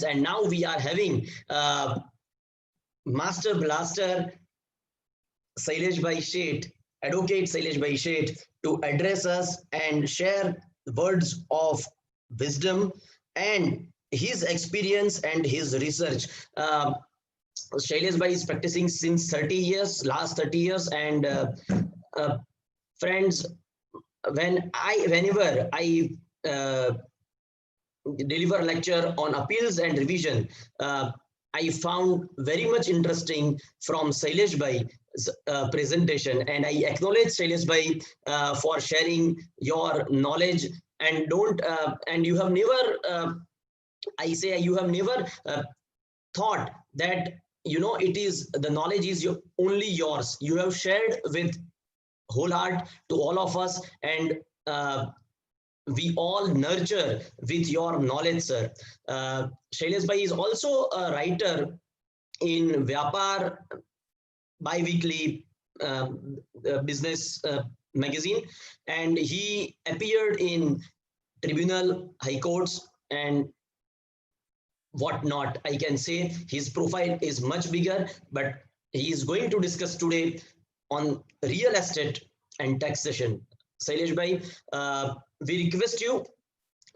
And now we are having Master Blaster Sailesh Bhai Sheth, Advocate Sailesh Bhai Sheth, to address us and share words of wisdom and his experience and his research. Shailesh Bhai is practicing since 30 years, last 30 years, and uh, friends, whenever I deliver lecture on appeals and revision, I found very much interesting from Sailesh Bhai's presentation, and I acknowledge Sailesh Bhai for sharing your knowledge. And don't and you have never I say you have never thought that it is the knowledge is only yours. You have shared with whole heart to all of us, and we all nurture with your knowledge, sir. Shailesh Bhai is also a writer in Vyapar bi-weekly business magazine, and he appeared in tribunal, high courts, and whatnot. I can say his profile is much bigger, but he is going to discuss today on real estate and taxation. Sailesh Bhai, we request you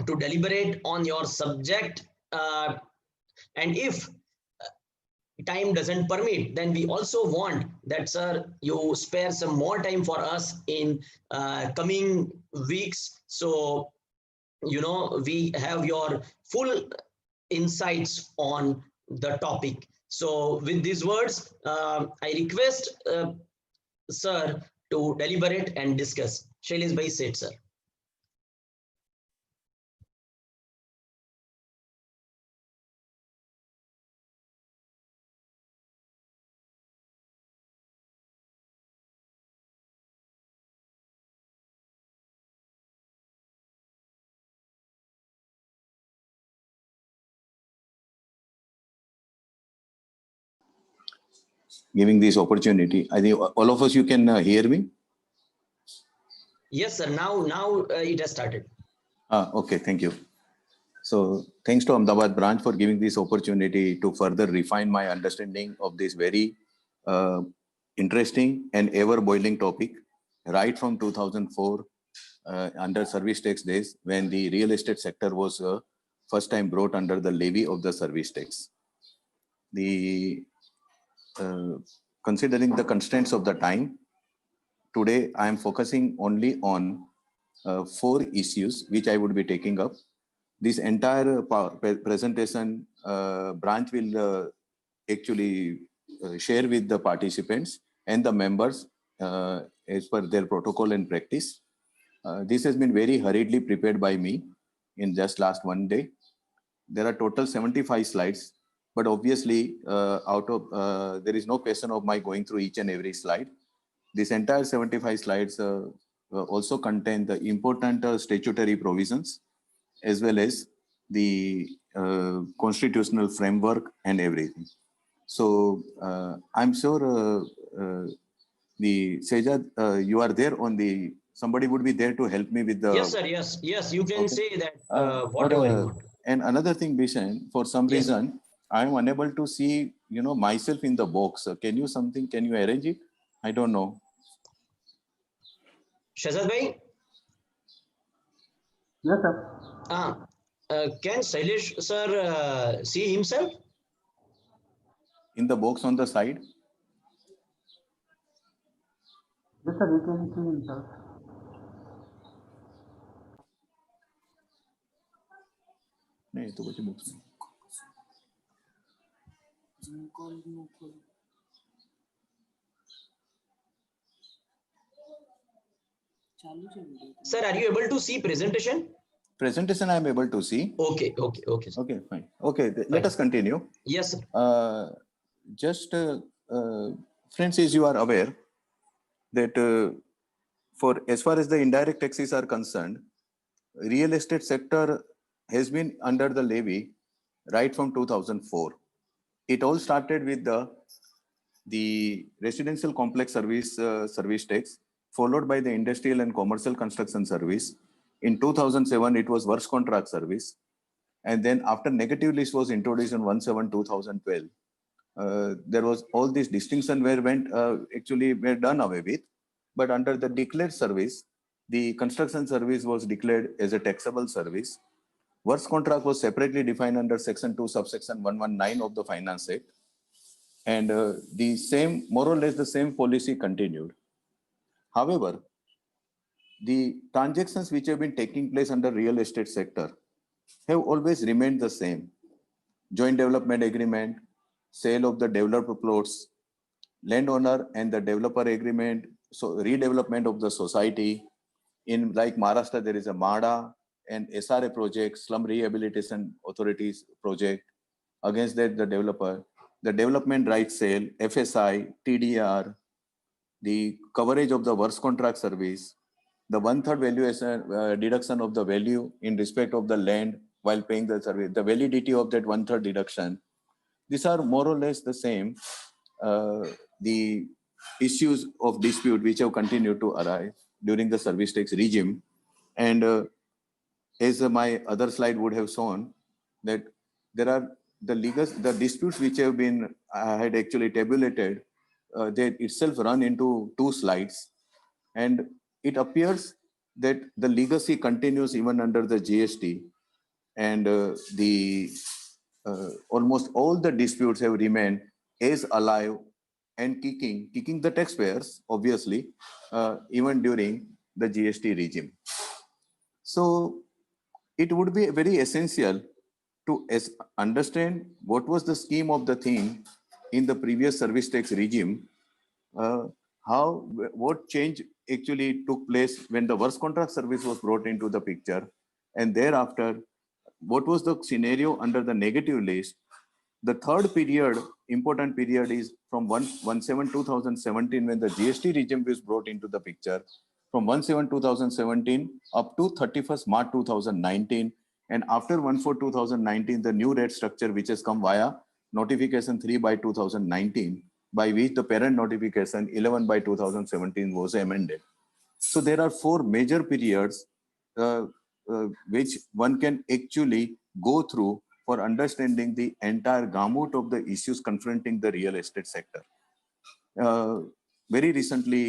to deliberate on your subject, and if time doesn't permit, then we also want that, sir, you spare some more time for us in coming weeks, so we have your full insights on the topic. So with these words, I request sir to deliberate and discuss. Shailesh Bhai said, sir. Giving this opportunity. I think all of us, you can hear me? Yes, sir. Now it has started. Okay, thank you. So thanks to Ahmedabad branch for giving this opportunity to further refine my understanding of this very interesting and ever-boiling topic, right from 2004 under service tax days, when the real estate sector was first time brought under the levy of the service tax. Considering the constraints of the time, today I am focusing only on 4 issues which I would be taking up. This entire presentation branch will actually share with the participants and the members as per their protocol and practice. This has been very hurriedly prepared by me in just last one day. There are total 75 slides, but obviously there is no question of my going through each and every slide. This entire 75 slides also contain the important statutory provisions, as well as the constitutional framework and everything. So I'm sure the Sejad, you are there on the, somebody would be there to help me with the... Yes, sir, yes, you can say that whatever you want. And another thing, Bishan, for some reason, I am unable to see, myself in the box. Can you arrange it? I don't know. Shazad Bhai? Yes, sir. Can Sailesh sir see himself? In the box on the side? Yes, sir, you can see himself. नहीं तो कुछ box में. Sir, are you able to see presentation? Presentation I am able to see. Okay. Okay, fine. Okay, let us continue. Yes, sir. Just friends, as you are aware that for as far as the indirect taxes are concerned, real estate sector has been under the levy right from 2004. It all started with the residential complex service tax, followed by the industrial and commercial construction service. In 2007, it was works contract service. And then after negative list was introduced in 17/2012, there was all this distinction actually were done away with. But under the declared service, the construction service was declared as a taxable service. Works contract was separately defined under Section 2, subsection 119 of the Finance Act. And the same, more or less the same policy continued. However, the transactions which have been taking place under real estate sector have always remained the same. Joint development agreement, sale of the developed plots, landowner and the developer agreement, so redevelopment of the society. In like Maharashtra, there is a MADA and SRA project, Slum Rehabilitation Authorities project. Against that, the developer, the development rights sale, FSI, TDR, the coverage of the works contract service, the 1/3 valuation deduction of the value in respect of the land while paying the service, the validity of that 1/3 deduction. These are more or less the same. The issues of dispute which have continued to arise during the service tax regime. And as my other slide would have shown, that there are the disputes which have been, I had actually tabulated, they itself run into 2 slides. And it appears that the legacy continues even under the GST. And almost all the disputes have remained as alive and kicking the taxpayers, obviously, even during the GST regime. So it would be very essential to understand what was the scheme of the thing in the previous service tax regime, what change actually took place when the works contract service was brought into the picture, and thereafter, what was the scenario under the negative list. The third period, important period, is from 1/7/2017 when the GST regime was brought into the picture, from 1/7/2017 up to 31st March 2019. And after 1/4/2019, the new rate structure which has come via notification 3/2019, by which the parent notification 11/2017 was amended. So there are 4 major periods which one can actually go through for understanding the entire gamut of the issues confronting the real estate sector. Very recently,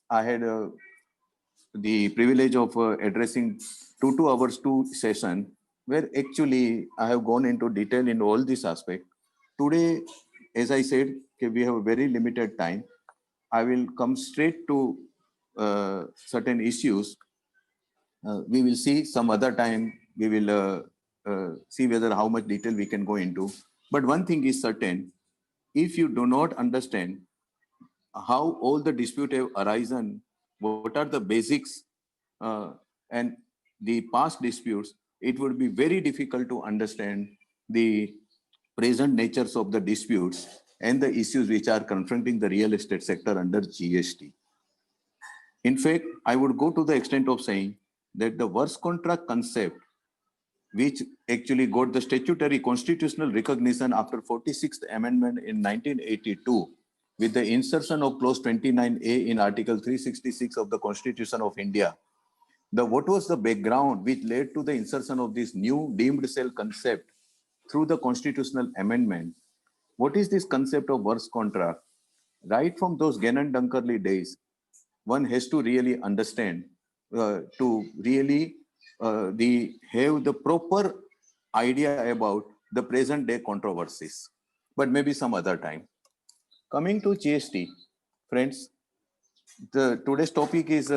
I had the privilege of addressing 2 hours 2 session, where actually I have gone into detail in all this aspect. Today, as I said, we have a very limited time. I will come straight to certain issues. We will see some other time. We will see whether how much detail we can go into. But one thing is certain: if you do not understand how all the dispute have arisen, what are the basics and the past disputes, it would be very difficult to understand the present natures of the disputes and the issues which are confronting the real estate sector under GST. In fact, I would go to the extent of saying that the works contract concept, which actually got the statutory constitutional recognition after 46th Amendment in 1982, with the insertion of clause 29A in Article 366 of the Constitution of India. What was the background which led to the insertion of this new deemed sale concept through the constitutional amendment? What is this concept of works contract? Right from those Gannon Dunkerley days, one has to really understand to really have the proper idea about the present day controversies, but maybe some other time. Coming to GST, friends, today's topic is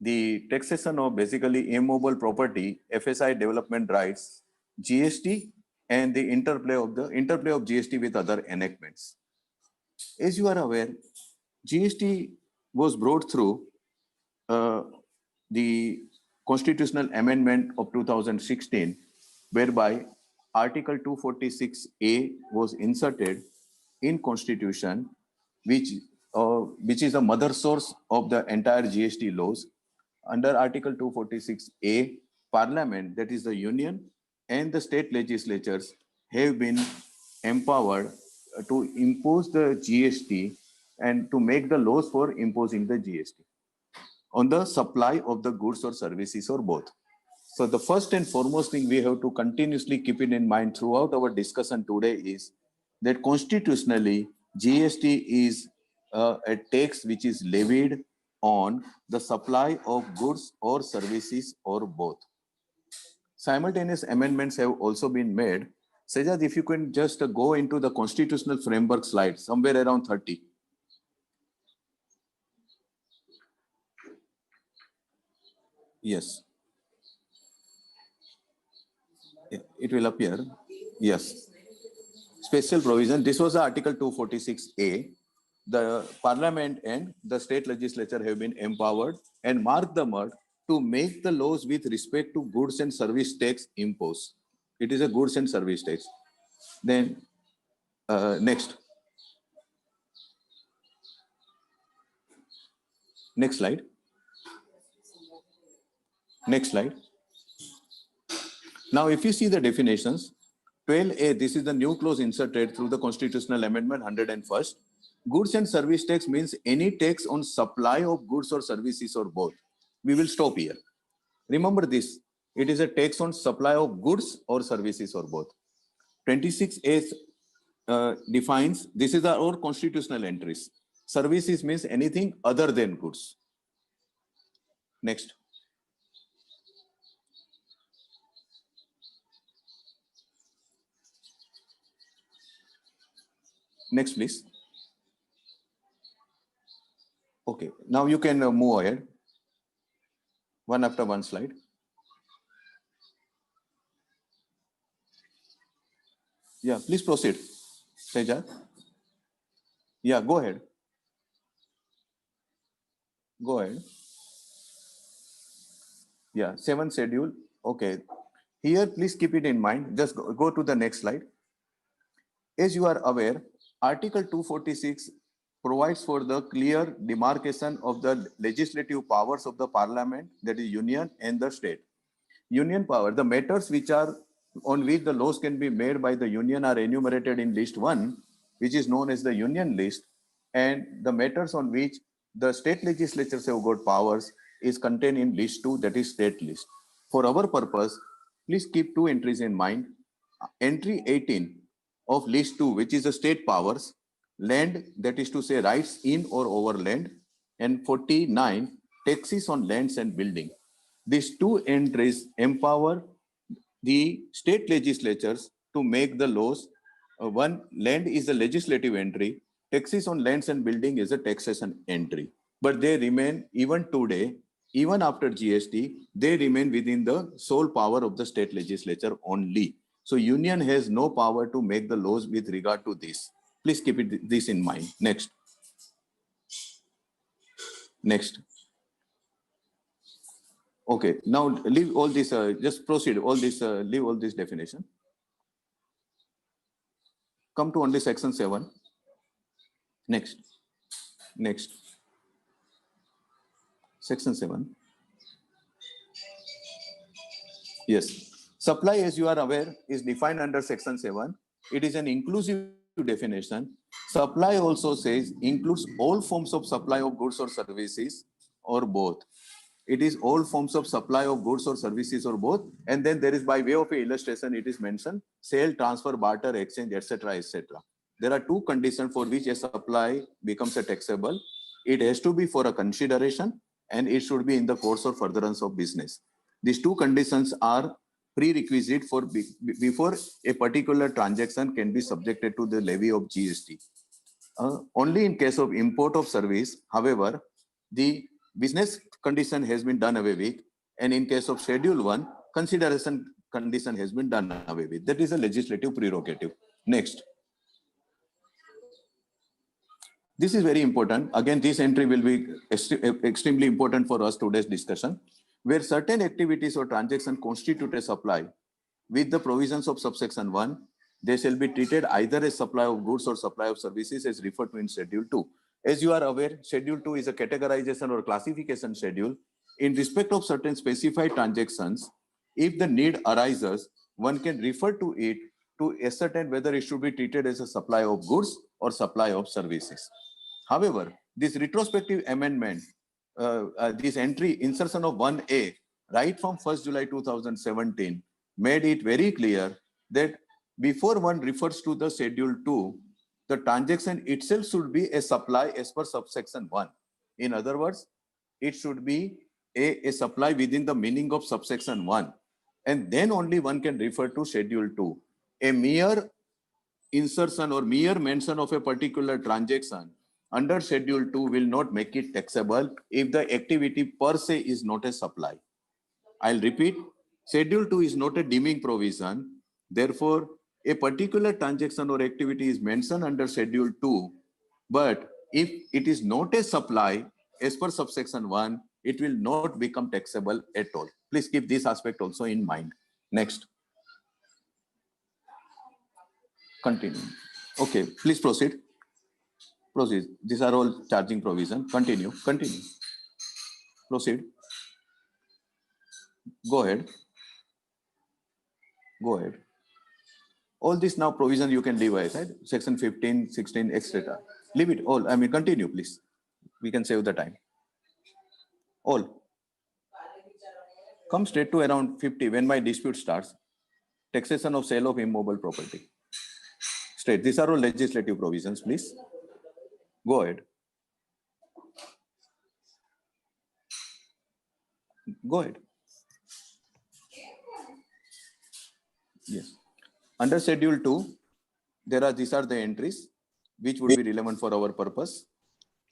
the taxation of basically immobile property, FSI development rights, GST, and the interplay of GST with other enactments. As you are aware, GST was brought through the constitutional amendment of 2016, whereby Article 246A was inserted in Constitution, which is a mother source of the entire GST laws. Under Article 246A, Parliament, that is the Union, and the state legislatures have been empowered to impose the GST and to make the laws for imposing the GST on the supply of the goods or services or both. So the first and foremost thing we have to continuously keep it in mind throughout our discussion today is that constitutionally GST is a tax which is levied on the supply of goods or services or both. Simultaneous amendments have also been made. Sejad, if you can just go into the constitutional framework slide, somewhere around 30. Yes. It will appear. Yes. Special provision. This was Article 246A. The Parliament and the state legislature have been empowered and marked the mud to make the laws with respect to goods and service tax imposed. It is a goods and service tax. Then next. Next slide. Next slide. Now, if you see the definitions, 12A, this is the new clause inserted through the constitutional amendment 101st. Goods and service tax means any tax on supply of goods or services or both. We will stop here. Remember this, it is a tax on supply of goods or services or both. 26A defines, this is our constitutional entries. Services means anything other than goods. Next. Next, please. Okay, now you can move ahead. One after one slide. Yeah, please proceed, Seja. Yeah, go ahead. Go ahead. Yeah, 7th schedule. Okay. Here, please keep it in mind. Just go to the next slide. As you are aware, Article 246 provides for the clear demarcation of the legislative powers of the Parliament, that is Union, and the state. Union power, the matters which are on which the laws can be made by the Union are enumerated in list 1, which is known as the Union list, and the matters on which the state legislatures have got powers is contained in list 2, that is state list. For our purpose, please keep two entries in mind. Entry 18 of list 2, which is the state powers, land, that is to say rights in or over land, and 49, taxes on lands and building. These two entries empower the state legislatures to make the laws. One, land is a legislative entry, taxes on lands and building is a taxation entry. But they remain, even today, even after GST, they remain within the sole power of the state legislature only. So Union has no power to make the laws with regard to this. Please keep this in mind. Next. Next. Okay, now leave all this, just proceed, all this, leave all this definition. Come to only section 7. Next. Next. Section 7. Yes. Supply, as you are aware, is defined under section 7. It is an inclusive definition. Supply also says includes all forms of supply of goods or services or both. It is all forms of supply of goods or services or both. And then there is, by way of illustration, it is mentioned sale, transfer, barter, exchange, etc., etc. There are two conditions for which a supply becomes a taxable. It has to be for a consideration and it should be in the course or furtherance of business. These two conditions are prerequisite for before a particular transaction can be subjected to the levy of GST. Only in case of import of service, however, the business condition has been done away with, and in case of Schedule 1, consideration condition has been done away with. That is a legislative prerogative. Next. This is very important. Again, this entry will be extremely important for us today's discussion. Where certain activities or transactions constitute a supply with the provisions of subsection 1, they shall be treated either as supply of goods or supply of services as referred to in Schedule 2. As you are aware, Schedule 2 is a categorization or classification schedule. In respect of certain specified transactions, if the need arises, one can refer to it to ascertain whether it should be treated as a supply of goods or supply of services. However, this retrospective amendment, this entry insertion of 1A right from 1st July 2017, made it very clear that before one refers to the schedule 2, the transaction itself should be a supply as per subsection 1. In other words, it should be a supply within the meaning of subsection 1. And then only one can refer to schedule 2. A mere insertion or mere mention of a particular transaction under schedule 2 will not make it taxable if the activity per se is not a supply. I'll repeat, schedule 2 is not a deeming provision. Therefore, a particular transaction or activity is mentioned under schedule 2, but if it is not a supply as per subsection 1, it will not become taxable at all. Please keep this aspect also in mind. Next. Continue. Okay, please proceed. Proceed. These are all charging provision. Continue. Continue. Proceed. Go ahead. Go ahead. All this now provision you can leave aside. Section 15, 16, etc. Leave it all. I mean, continue, please. We can save the time. All. Come straight to around 50 when my dispute starts. Taxation of sale of immobile property. Straight. These are all legislative provisions, please. Go ahead. Go ahead. Yes. Under schedule 2, these are the entries which would be relevant for our purpose.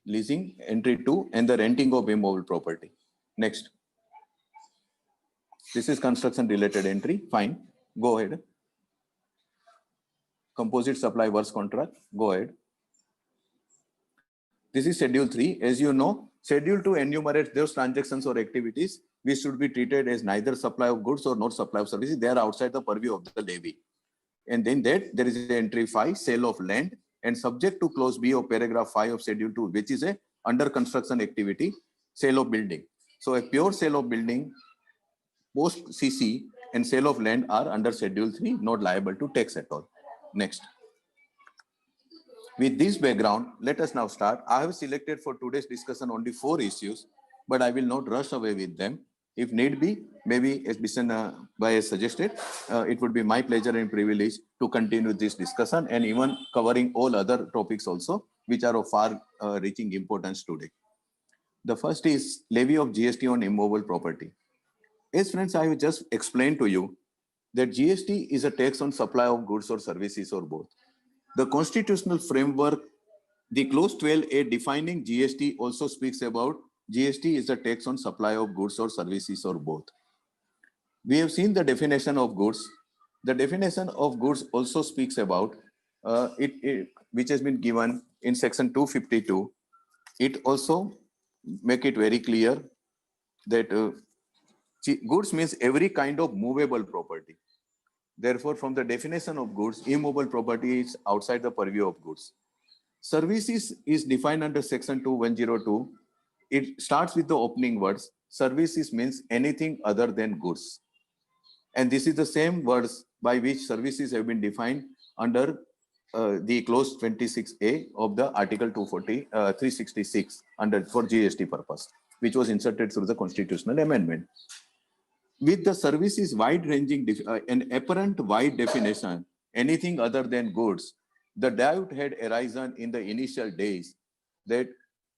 Leasing, entry 2, and the renting of immobile property. Next. This is construction related entry. Fine. Go ahead. Composite supply works contract. Go ahead. This is schedule 3. As you know, schedule 2 enumerates those transactions or activities which should be treated as neither supply of goods or not supply of services. They are outside the purview of the levy. And then that there is an entry 5, sale of land, and subject to clause B of paragraph 5 of schedule 2, which is a under construction activity, sale of building. So a pure sale of building, post CC, and sale of land are under schedule 3, not liable to tax at all. Next. With this background, let us now start. I have selected for today's discussion only 4 issues, but I will not rush away with them. If need be, maybe as Bishan Bhai has suggested, it would be my pleasure and privilege to continue this discussion and even covering all other topics also, which are of far-reaching importance today. The first is levy of GST on immobile property. As friends, I have just explained to you that GST is a tax on supply of goods or services or both. The constitutional framework, the clause 12A defining GST also speaks about GST is a tax on supply of goods or services or both. We have seen the definition of goods. The definition of goods also speaks about which has been given in section 252. It also make it very clear that goods means every kind of movable property. Therefore, from the definition of goods, immobile property is outside the purview of goods. Services is defined under section 2102. It starts with the opening words. Services means anything other than goods. And this is the same words by which services have been defined under the clause 26A of the article 366 for GST purpose, which was inserted through the constitutional amendment. With the services wide-ranging and apparent wide definition, anything other than goods, the doubt had arisen in the initial days that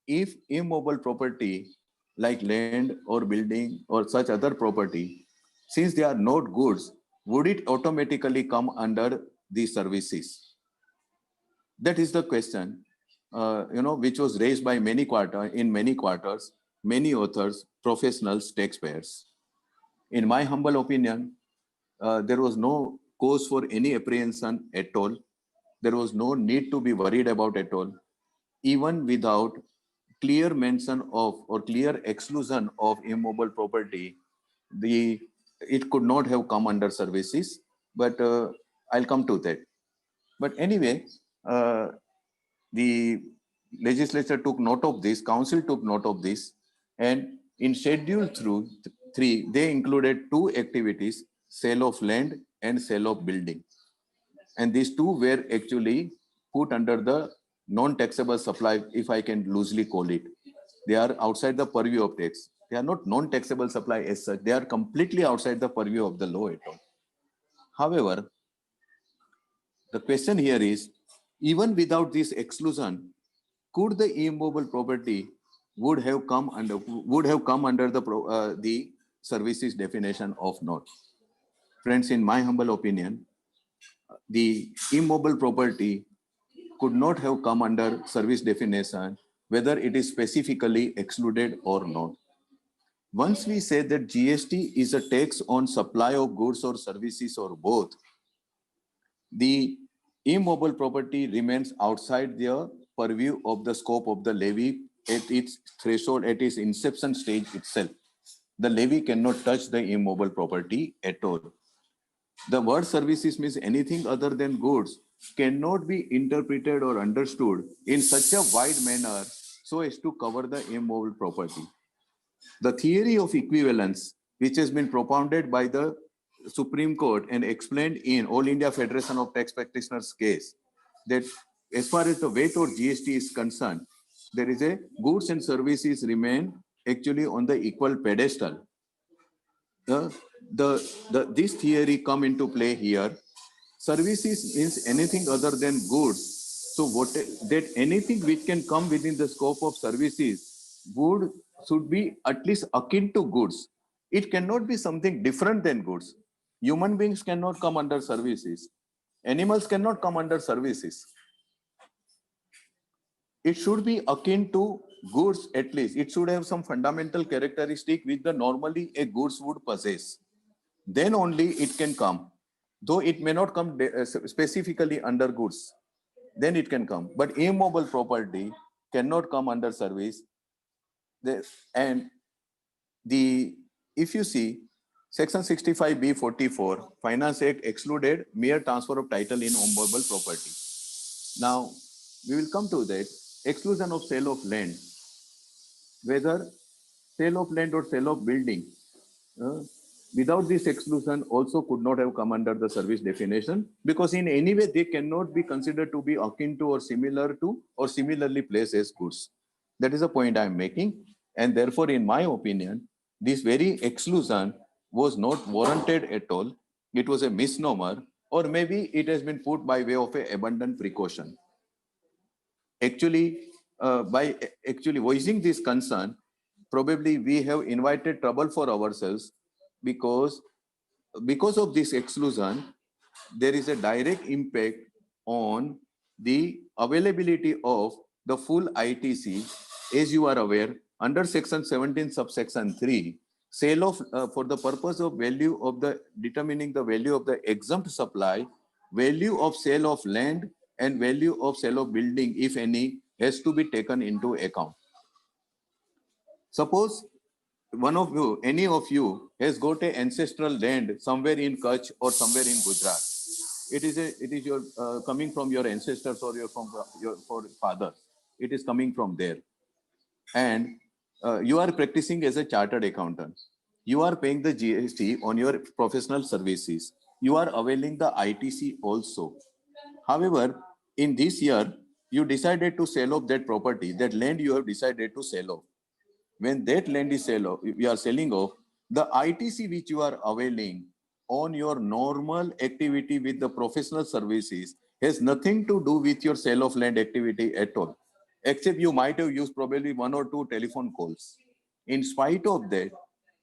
if immobile property like land or building or such other property, since they are not goods, would it automatically come under these services? That is the question, which was raised by many quarters, many authors, professionals, taxpayers. In my humble opinion, there was no cause for any apprehension at all. There was no need to be worried about at all, even without clear mention of or clear exclusion of immobile property. It could not have come under services, but I'll come to that. But anyway, the legislature took note of this, council took note of this, and in schedule 3, they included 2 activities, sale of land and sale of building. And these 2 were actually put under the non-taxable supply, if I can loosely call it. They are outside the purview of tax. They are not non-taxable supply as such. They are completely outside the purview of the law at all. However, the question here is, even without this exclusion, could the immobile property would have come under the services definition of node? Friends, in my humble opinion, the immobile property could not have come under service definition, whether it is specifically excluded or not. Once we say that GST is a tax on supply of goods or services or both, the immobile property remains outside the purview of the scope of the levy at its threshold, at its inception stage itself. The levy cannot touch the immobile property at all. The word services means anything other than goods cannot be interpreted or understood in such a wide manner so as to cover the immobile property. The theory of equivalence, which has been propounded by the Supreme Court and explained in All India Federation of Tax Practitioners case, that as far as the weight or GST is concerned, there is a goods and services remain actually on the equal pedestal. This theory come into play here. Services means anything other than goods. So what that anything which can come within the scope of services should be at least akin to goods. It cannot be something different than goods. Human beings cannot come under services. Animals cannot come under services. It should be akin to goods at least. It should have some fundamental characteristic which the normally a goods would possess. Then only it can come. Though it may not come specifically under goods, then it can come. But immobile property cannot come under service. If you see, Section 65B44, Finance Act excluded mere transfer of title in immobile property. Now, we will come to that. Exclusion of sale of land. Whether sale of land or sale of building, without this exclusion also could not have come under the service definition, because in any way they cannot be considered to be akin to or similar to or similarly placed as goods. That is the point I am making. And therefore, in my opinion, this very exclusion was not warranted at all. It was a misnomer, or maybe it has been put by way of an abundant precaution. Actually, by actually voicing this concern, probably we have invited trouble for ourselves, because of this exclusion, there is a direct impact on the availability of the full ITC. As you are aware, under Section 17, subsection 3, sale of for the purpose of value of the determining the value of the exempt supply, value of sale of land and value of sale of building, if any, has to be taken into account. Suppose one of you, any of you, has got an ancestral land somewhere in Kutch or somewhere in Gujarat. It is your coming from your ancestors or from your father. It is coming from there, and you are practicing as a chartered accountant. You are paying the GST on your professional services. You are availing the ITC also. However, in this year, you decided to sell off that property, that land you have decided to sell off. When that land is you are selling off, the ITC which you are availing on your normal activity with the professional services has nothing to do with your sale of land activity at all, except you might have used probably 1 or 2 telephone calls. In spite of that,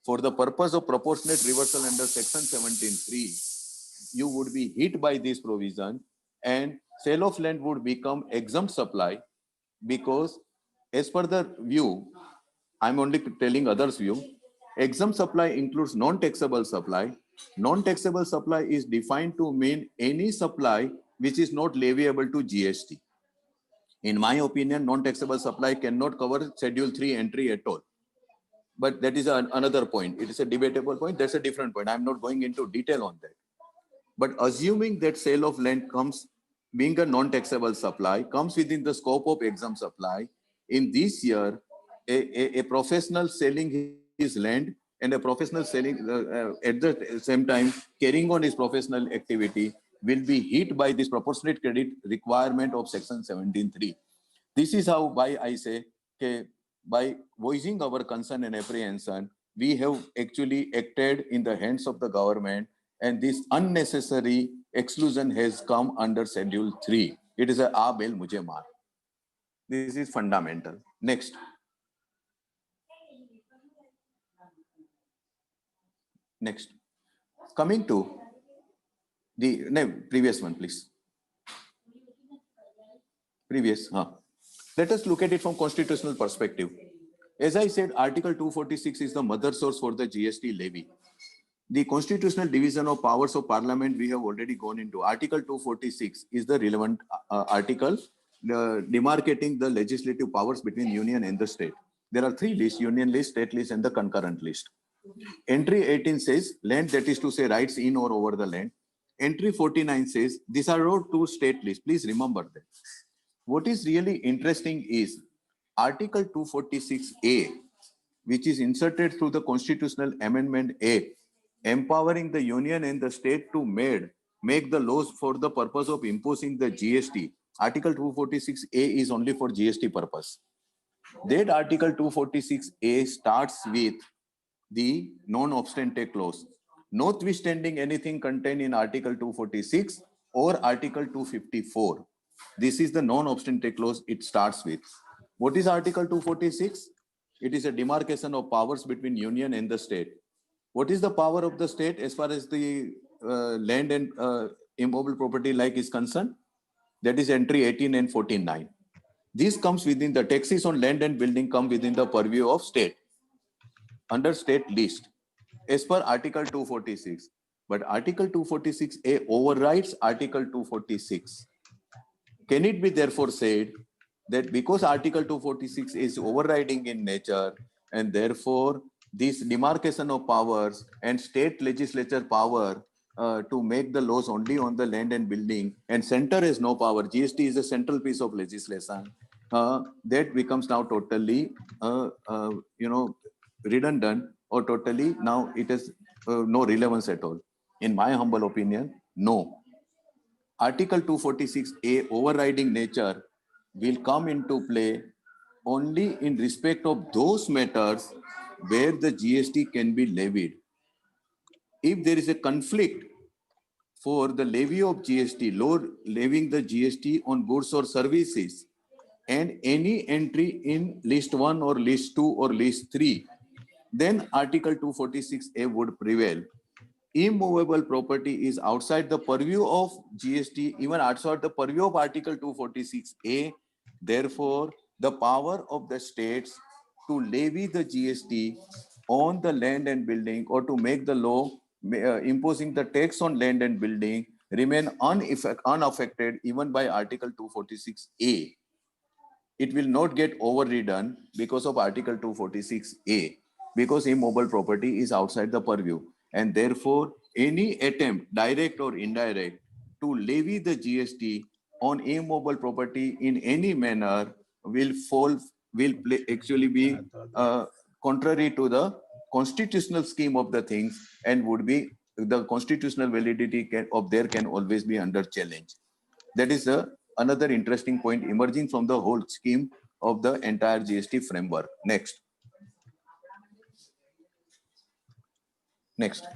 for the purpose of proportionate reversal under Section 17(3), you would be hit by this provision, and sale of land would become exempt supply, because as per the view, I'm only telling others' view, exempt supply includes non-taxable supply. Non-taxable supply is defined to mean any supply which is not leviable to GST. In my opinion, non-taxable supply cannot cover Schedule 3 entry at all. But that is another point. It is a debatable point. That's a different point. I'm not going into detail on that. But assuming that sale of land comes, being a non-taxable supply, comes within the scope of exempt supply, in this year, a professional selling his land and a professional selling at the same time carrying on his professional activity will be hit by this proportionate credit requirement of Section 17(3). This is how why I say, okay, by voicing our concern and apprehension, we have actually acted in the hands of the government, and this unnecessary exclusion has come under Schedule 3. It is a Abel Mujhe Maar. This is fundamental. Next. Next. Coming to the previous one, please. Previous. Let us look at it from constitutional perspective. As I said, Article 246 is the mother source for the GST levy. The constitutional division of powers of parliament, we have already gone into. Article 246 is the relevant article demarcating the legislative powers between union and the state. There are three lists: union list, state list, and the concurrent list. Entry 18 says land, that is to say rights in or over the land. Entry 49 says these are all two state lists. Please remember that. What is really interesting is Article 246A, which is inserted through the Constitutional Amendment Act, empowering the union and the state to make the laws for the purpose of imposing the GST. Article 246A is only for GST purpose. That Article 246A starts with the non-obstante clause, notwithstanding anything contained in Article 246 or Article 254. This is the non-obstante clause it starts with. What is Article 246? It is a demarcation of powers between union and the state. What is the power of the state as far as the land and immobile property like is concerned? That is entry 18 and 49. This comes within the taxes on land and building come within the purview of state under state list as per Article 246. But Article 246A overrides Article 246. Can it be therefore said that because Article 246 is overriding in nature, and therefore this demarcation of powers and state legislature power to make the laws only on the land and building, and center has no power, GST is a central piece of legislation, that becomes now totally redundant, or totally now it has no relevance at all. In my humble opinion, no. Article 246A overriding nature will come into play only in respect of those matters where the GST can be levied. If there is a conflict for the levy of GST, levying the GST on goods or services, and any entry in list 1 or list 2 or list 3, then Article 246A would prevail. Immovable property is outside the purview of GST, even outside the purview of Article 246A. Therefore, the power of the states to levy the GST on the land and building, or to make the law imposing the tax on land and building, remain unaffected even by Article 246A. It will not get overridden because of Article 246A, because immobile property is outside the purview. And therefore, any attempt, direct or indirect, to levy the GST on immobile property in any manner will actually be contrary to the constitutional scheme of the things, and would be the constitutional validity can always be under challenge. That is another interesting point emerging from the whole scheme of the entire GST framework. Next. Next.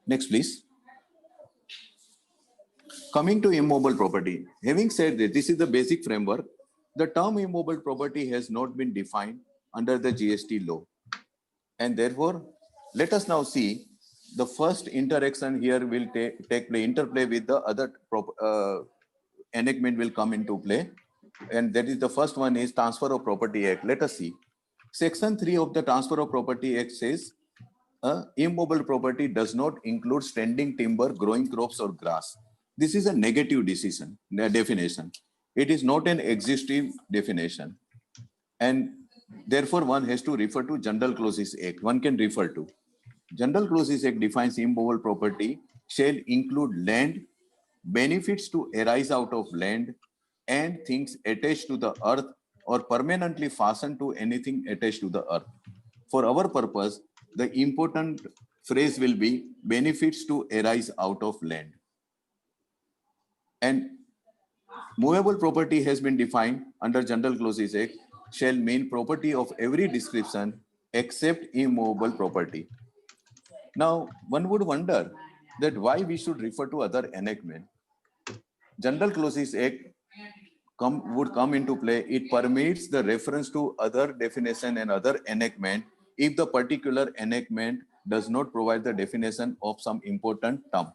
Next, please. Coming to immobile property. Having said that, this is the basic framework. The term immobile property has not been defined under the GST law. And therefore, let us now see the first interaction here will take play, interplay with the other enactment will come into play. And that is the first one is Transfer of Property Act. Let us see. Section 3 of the Transfer of Property Act says, immobile property does not include standing timber, growing crops or grass. This is a negative definition. It is not an exhaustive definition. And therefore, one has to refer to General Clauses Act. One can refer to. General Clauses Act defines immobile property shall include land, benefits to arise out of land, and things attached to the earth or permanently fastened to anything attached to the earth. For our purpose, the important phrase will be benefits to arise out of land. And Movable property has been defined under General Clauses Act shall mean property of every description except immovable property. Now, one would wonder that why we should refer to other enactment. General Clauses Act would come into play. It permits the reference to other definition and other enactment if the particular enactment does not provide the definition of some important term.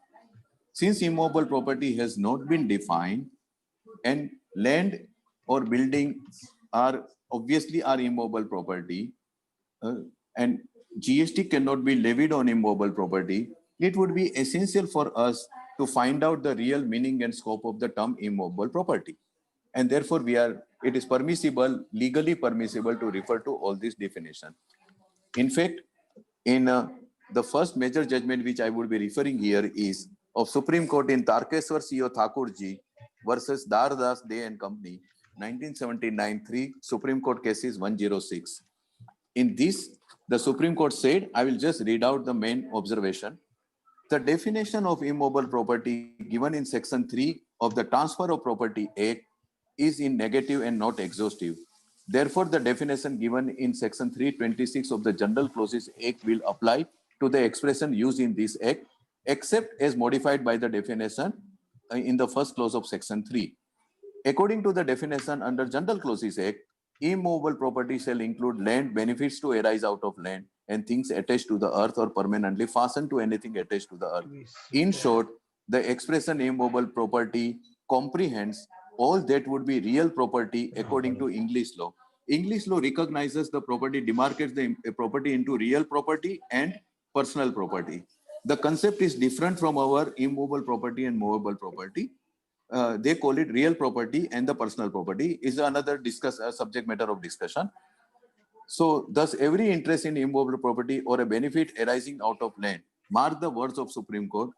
Since immovable property has not been defined and land or building are obviously are immovable property, and GST cannot be levied on immovable property, it would be essential for us to find out the real meaning and scope of the term immovable property. And therefore, it is permissible, legally permissible to refer to all these definitions. In fact, in the first major judgment which I would be referring here is of Supreme Court in Tarkeswar C.O. Thakurji versus Dardas Day and Company, 1979, 3 Supreme Court cases 106. In this, the Supreme Court said, I will just read out the main observation. The definition of immobile property given in Section 3 of the Transfer of Property Act is in negative and not exhaustive. Therefore, the definition given in Section 326 of the General Clauses Act will apply to the expression used in this Act, except as modified by the definition in the first clause of Section 3. According to the definition under General Clauses Act, immovable property shall include land, benefits to arise out of land, and things attached to the earth or permanently fastened to anything attached to the earth. In short, the expression immovable property comprehends all that would be real property according to English law. English law recognizes the property, demarcates the property into real property and personal property. The concept is different from our immovable property and movable property. They call it real property, and the personal property is another subject matter of discussion. So thus every interest in immovable property or a benefit arising out of land, mark the words of Supreme Court,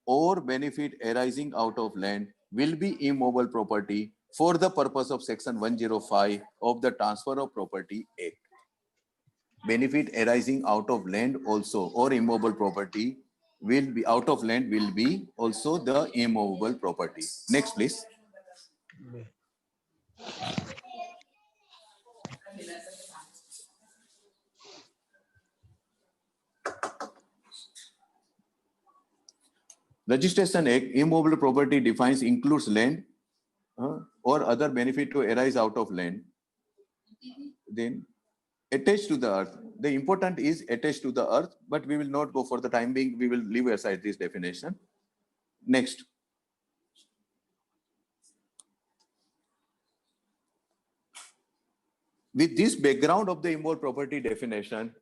or benefit arising out of land will be immobile property for the purpose of Section 105 of the Transfer of Property Act. Benefit arising out of land also or immobile property will be out of land will be also the immovable property. Next, please. Registration Act, immovable property defines includes land or other benefit to arise out of land. Then attached to the earth. The important is attached to the earth, but we will not go for the time being. We will leave aside this definition. Next. With this background of the immovable property definition,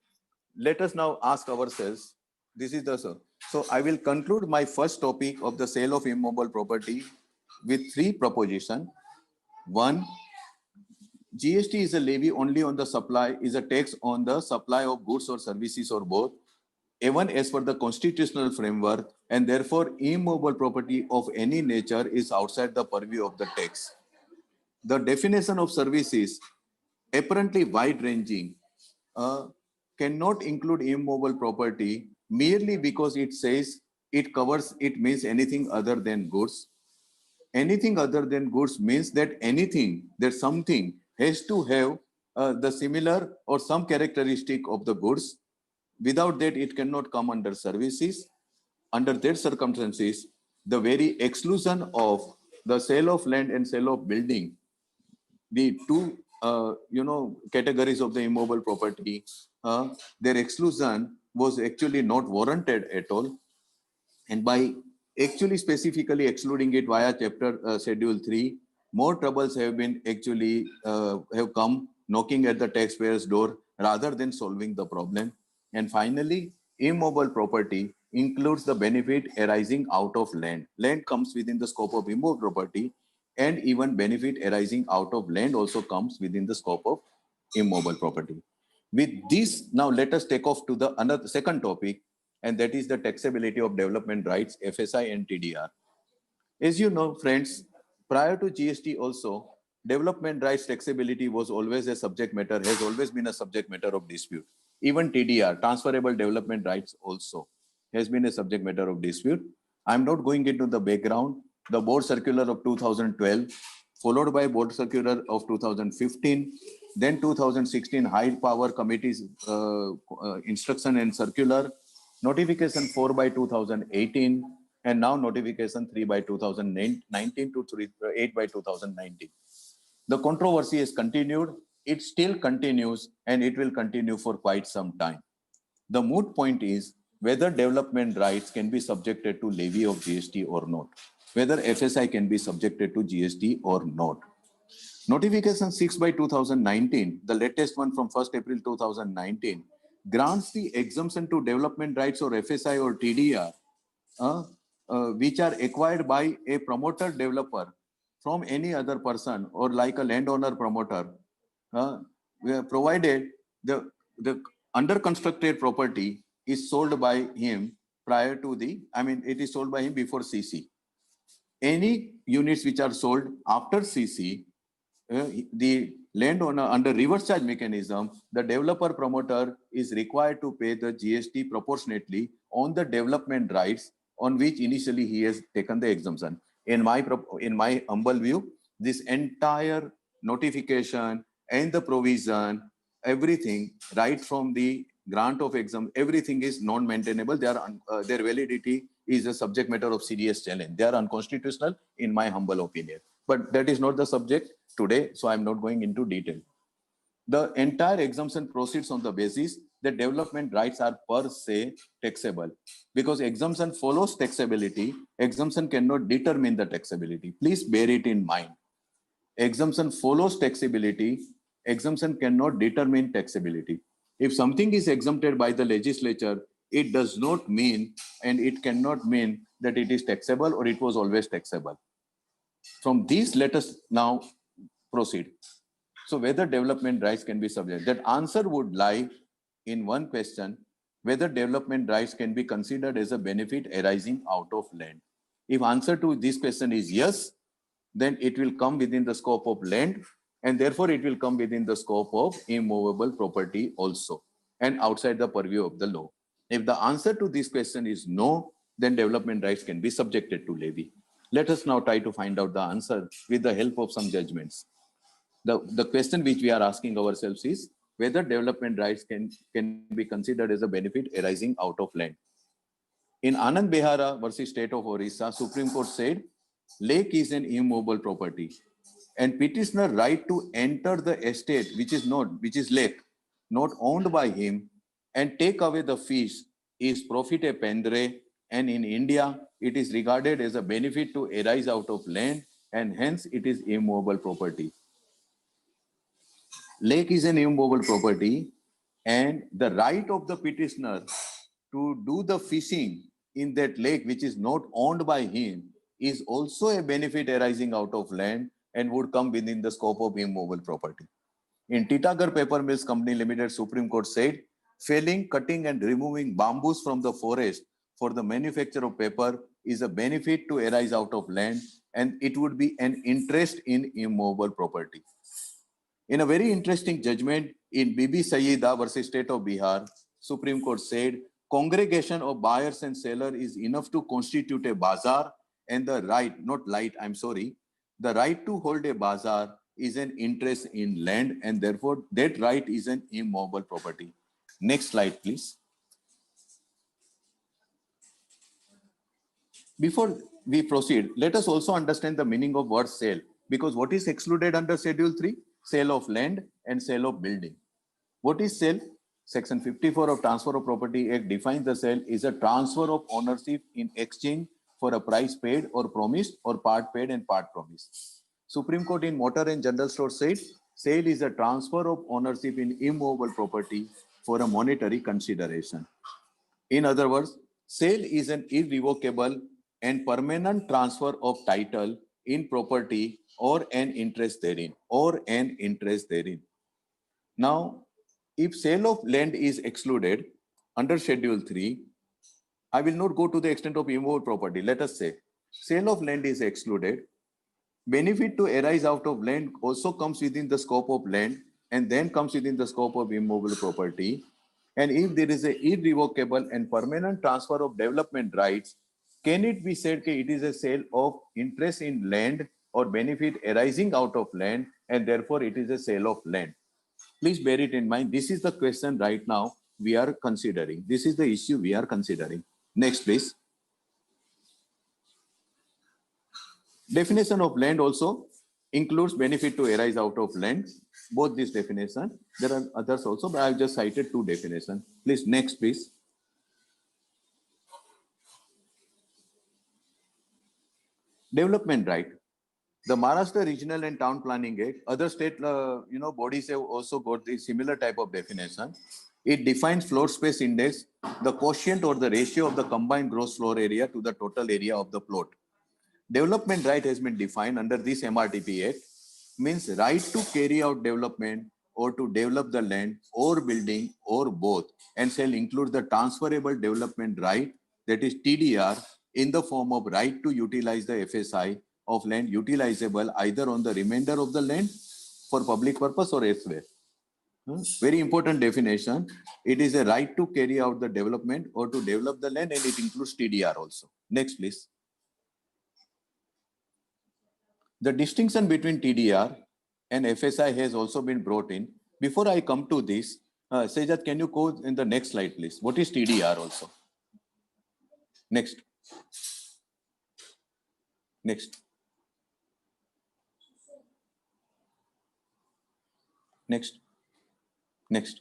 let us now ask ourselves, this is the, so I will conclude my first topic of the sale of immovable property with 3 propositions. 1, GST is a levy only on the supply, is a tax on the supply of goods or services or both, even as per the constitutional framework, and therefore immovable property of any nature is outside the purview of the tax. The definition of services, apparently wide-ranging, cannot include immovable property merely because it says it covers, it means anything other than goods. Anything other than goods means that anything, that something has to have the similar or some characteristic of the goods. Without that, it cannot come under services. Under that circumstances, the very exclusion of the sale of land and sale of building, the two categories of the immobile property, their exclusion was actually not warranted at all. And by actually specifically excluding it via chapter schedule 3, more troubles have been actually have come knocking at the taxpayer's door rather than solving the problem. And finally, immobile property includes the benefit arising out of land. Land comes within the scope of immobile property, and even benefit arising out of land also comes within the scope of immobile property. With this, now let us take off to the another second topic, and that is the taxability of development rights, FSI and TDR. As you know, friends, prior to GST also, development rights taxability was always a subject matter, has always been a subject matter of dispute. Even TDR, transferable development rights, also has been a subject matter of dispute. I'm not going into the background the board circular of 2012, followed by board circular of 2015, then 2016 high power committee's instruction and circular, notification 4 by 2018, and now notification 3 by 2019 to 8 by 2019. The controversy has continued, it still continues, and it will continue for quite some time. The moot point is whether development rights can be subjected to levy of GST or not, whether FSI can be subjected to GST or not. Notification 6 by 2019, the latest one from 1st April 2019, grants the exemption to development rights or FSI or TDR, which are acquired by a promoter developer from any other person or like a landowner promoter, provided the under constructed property is sold by him prior to the, it is sold by him before CC. Any units which are sold after CC, the landowner under reverse charge mechanism, the developer promoter is required to pay the GST proportionately on the development rights on which initially he has taken the exemption. In my humble view, this entire notification and the provision, everything right from the grant of exemption, everything is non-maintainable. Their validity is a subject matter of serious challenge. They are unconstitutional in my humble opinion. But that is not the subject today, so I'm not going into detail. The entire exemption proceeds on the basis that development rights are per se taxable. Because exemption follows taxability, exemption cannot determine the taxability. Please bear it in mind. Exemption follows taxability, exemption cannot determine taxability. If something is exempted by the legislature, it does not mean, and it cannot mean that it is taxable or it was always taxable. From these, let us now proceed. So whether development rights can be subject, that answer would lie in one question, whether development rights can be considered as a benefit arising out of land. If answer to this question is yes, then it will come within the scope of land, and therefore it will come within the scope of immovable property also, and outside the purview of the law. If the answer to this question is no, then development rights can be subjected to levy. Let us now try to find out the answer with the help of some judgments. The question which we are asking ourselves is whether development rights can be considered as a benefit arising out of land. In Anand Behara versus State of Orissa, Supreme Court said, lake is an immovable property, and petitioner right to enter the estate, which is lake, not owned by him, and take away the fish is profite pendre, and in India, it is regarded as a benefit to arise out of land, and hence it is immovable property. Lake is an immovable property, and the right of the petitioner to do the fishing in that lake, which is not owned by him, is also a benefit arising out of land and would come within the scope of immovable property. In Titagarh Paper Mills Company Limited, Supreme Court said, felling, cutting and removing bamboos from the forest for the manufacture of paper is a benefit to arise out of land, and it would be an interest in immovable property. In a very interesting judgment in Bibi Sayeeda versus State of Bihar, Supreme Court said, congregation of buyers and sellers is enough to constitute a bazaar, and the right, the right to hold a bazaar is an interest in land, and therefore that right is an immovable property. Next slide, please. Before we proceed, let us also understand the meaning of word sale, because what is excluded under Schedule 3? Sale of land and sale of building. What is sale? Section 54 of Transfer of Property Act defines the sale is a transfer of ownership in exchange for a price paid or promised, or part paid and part promised. Supreme Court in Motor and General Store said, sale is a transfer of ownership in immovable property for a monetary consideration. In other words, sale is an irrevocable and permanent transfer of title in property or an interest therein, Now, if sale of land is excluded under Schedule 3, I will not go to the extent of immovable property. Let us say sale of land is excluded. Benefit to arise out of land also comes within the scope of land, and then comes within the scope of immovable property. And if there is an irrevocable and permanent transfer of development rights, can it be said that it is a sale of interest in land or benefit arising out of land, and therefore it is a sale of land? Please bear it in mind. This is the question right now we are considering. This is the issue we are considering. Next, please. Definition of land also includes benefit to arise out of land. Both these definitions. There are others also, but I have just cited two definitions. Please, next, please. Development right. The Maharashtra Regional and Town Planning Act, other state bodies have also got the similar type of definition. It defines floor space index, the quotient or the ratio of the combined gross floor area to the total area of the plot. Development right has been defined under this MRTP Act, means right to carry out development or to develop the land or building or both, and shall include the transferable development right, that is TDR, in the form of right to utilize the FSI of land utilizable either on the remainder of the land for public purpose or elsewhere. Very important definition. It is a right to carry out the development or to develop the land, and it includes TDR also. Next, please. The distinction between TDR and FSI has also been brought in. Before I come to this, Sejat, can you go in the next slide, please? What is TDR also? Next. Next. Next. Next.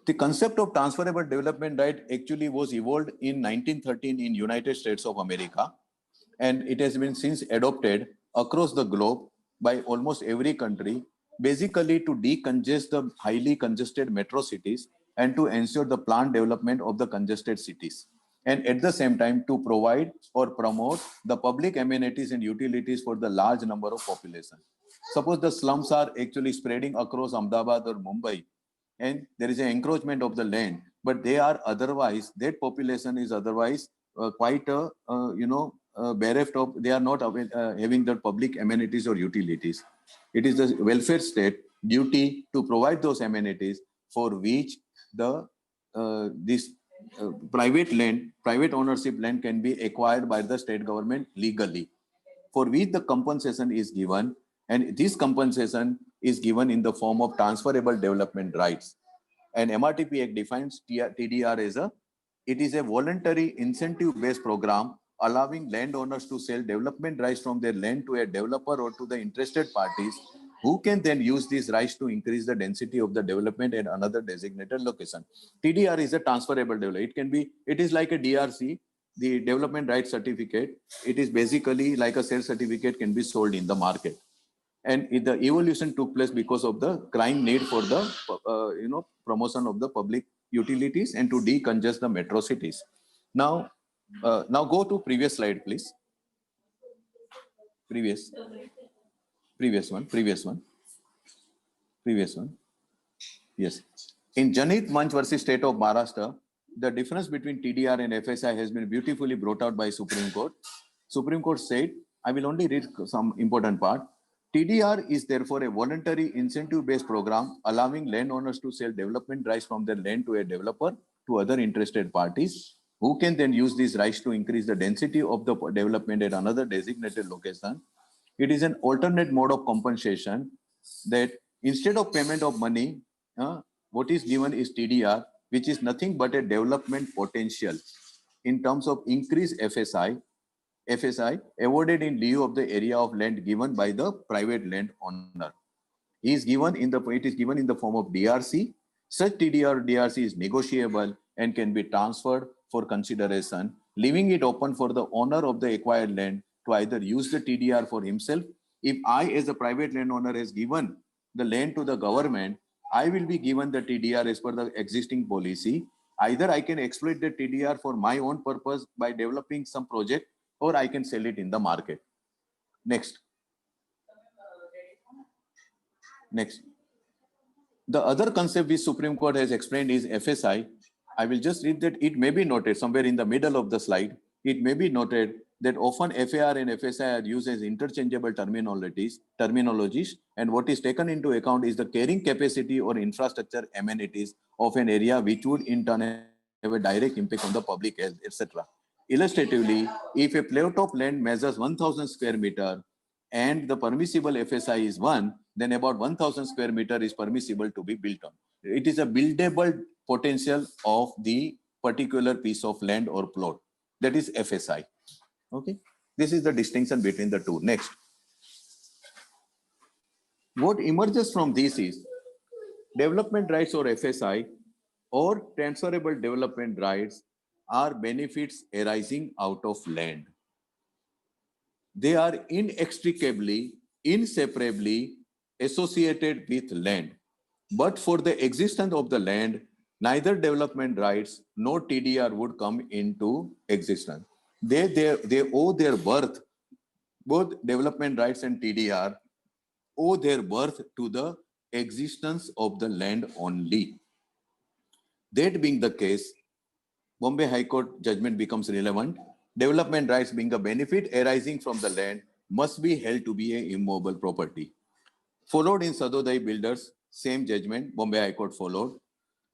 The concept of transferable development right actually was evolved in 1913 in United States of America, and it has been since adopted across the globe by almost every country, basically to decongest the highly congested metro cities and to ensure the planned development of the congested cities, and at the same time to provide or promote the public amenities and utilities for the large number of population. Suppose the slums are actually spreading across Ahmedabad or Mumbai, and there is an encroachment of the land, but they are otherwise, that population is otherwise quite bereft of, they are not having the public amenities or utilities. It is the welfare state duty to provide those amenities for which the private ownership land can be acquired by the state government legally, for which the compensation is given, and this compensation is given in the form of transferable development rights. And MRTP Act defines TDR as it is a voluntary incentive-based program allowing landowners to sell development rights from their land to a developer or to the interested parties, who can then use these rights to increase the density of the development at another designated location. TDR is a transferable development. It can be, it is like a DRC, the development rights certificate. It is basically like a sales certificate, can be sold in the market. And the evolution took place because of the crying need for the promotion of the public utilities and to decongest the metro cities. Now go to previous slide, please. Previous one. Yes. In Janit Manch versus State of Maharashtra, the difference between TDR and FSI has been beautifully brought out by Supreme Court. Supreme Court said, I will only read some important part. TDR is therefore a voluntary incentive-based program allowing landowners to sell development rights from their land to a developer to other interested parties, who can then use these rights to increase the density of the development at another designated location. It is an alternate mode of compensation that instead of payment of money, what is given is TDR, which is nothing but a development potential in terms of increased FSI awarded in lieu of the area of land given by the private land owner. It is given in the form of DRC. Such TDR or DRC is negotiable and can be transferred for consideration, leaving it open for the owner of the acquired land to either use the TDR for himself. If I, as a private landowner, has given the land to the government, I will be given the TDR as per the existing policy. Either I can exploit the TDR for my own purpose by developing some project, or I can sell it in the market. Next. The other concept which Supreme Court has explained is FSI. I will just read that. It may be noted somewhere in the middle of the slide. It may be noted that often FAR and FSI are used as interchangeable terminologies, and what is taken into account is the carrying capacity or infrastructure amenities of an area, which would in turn have a direct impact on the public health, etc. Illustratively, if a plot of land measures 1000 square meter and the permissible FSI is 1, then about 1000 square meter is permissible to be built on. It is a buildable potential of the particular piece of land or plot. That is FSI. Okay. This is the distinction between the two. Next. What emerges from this is development rights or FSI or transferable development rights are benefits arising out of land. They are inextricably, inseparably associated with land. But for the existence of the land, neither development rights nor TDR would come into existence. They owe their birth, both development rights and TDR owe their birth to the existence of the land only. That being the case, Bombay High Court judgment becomes relevant. Development rights being a benefit arising from the land must be held to be an immobile property. Followed in Sadodai Builders, same judgment, Bombay High Court followed.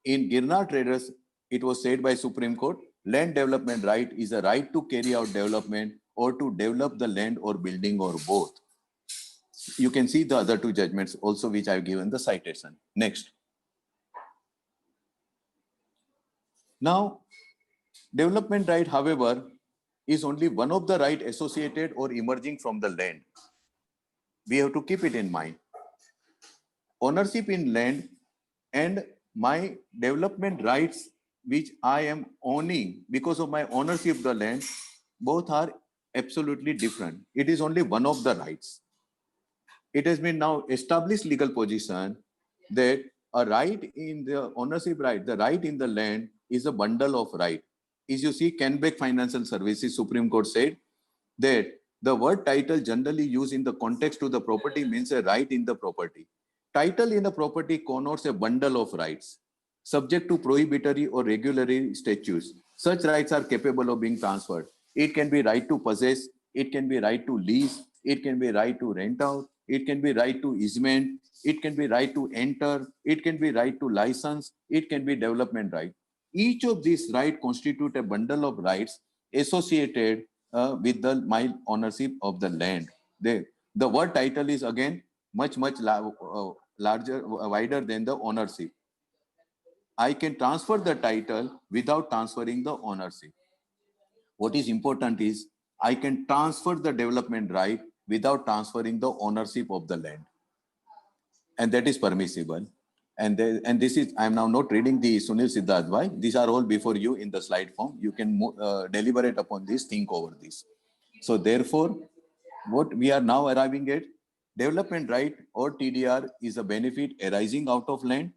In Girnar Traders, it was said by Supreme Court, land development right is a right to carry out development or to develop the land or building or both. You can see the other two judgments also, which I've given the citation. Next. Now, development right, however, is only one of the right associated or emerging from the land. We have to keep it in mind. Ownership in land and my development rights, which I am owning because of my ownership of the land, both are absolutely different. It is only one of the rights. It has been now established legal position that a right in the ownership right, the right in the land is a bundle of right. As you see, Kenbeck Financial Services Supreme Court said that the word title generally used in the context to the property means a right in the property. Title in a property connotes a bundle of rights subject to prohibitory or regulatory statutes. Such rights are capable of being transferred. It can be right to possess, it can be right to lease, it can be right to rent out, it can be right to easement, it can be right to enter, it can be right to license, it can be development right. Each of these rights constitute a bundle of rights associated with my ownership of the land. The word title is again much larger, wider than the ownership. I can transfer the title without transferring the ownership. What is important is I can transfer the development right without transferring the ownership of the land. And that is permissible. And this is, I am now not reading the Sunil Siddha advice. These are all before you in the slide form. You can deliberate upon this, think over this. So therefore, what we are now arriving at, development right or TDR is a benefit arising out of land.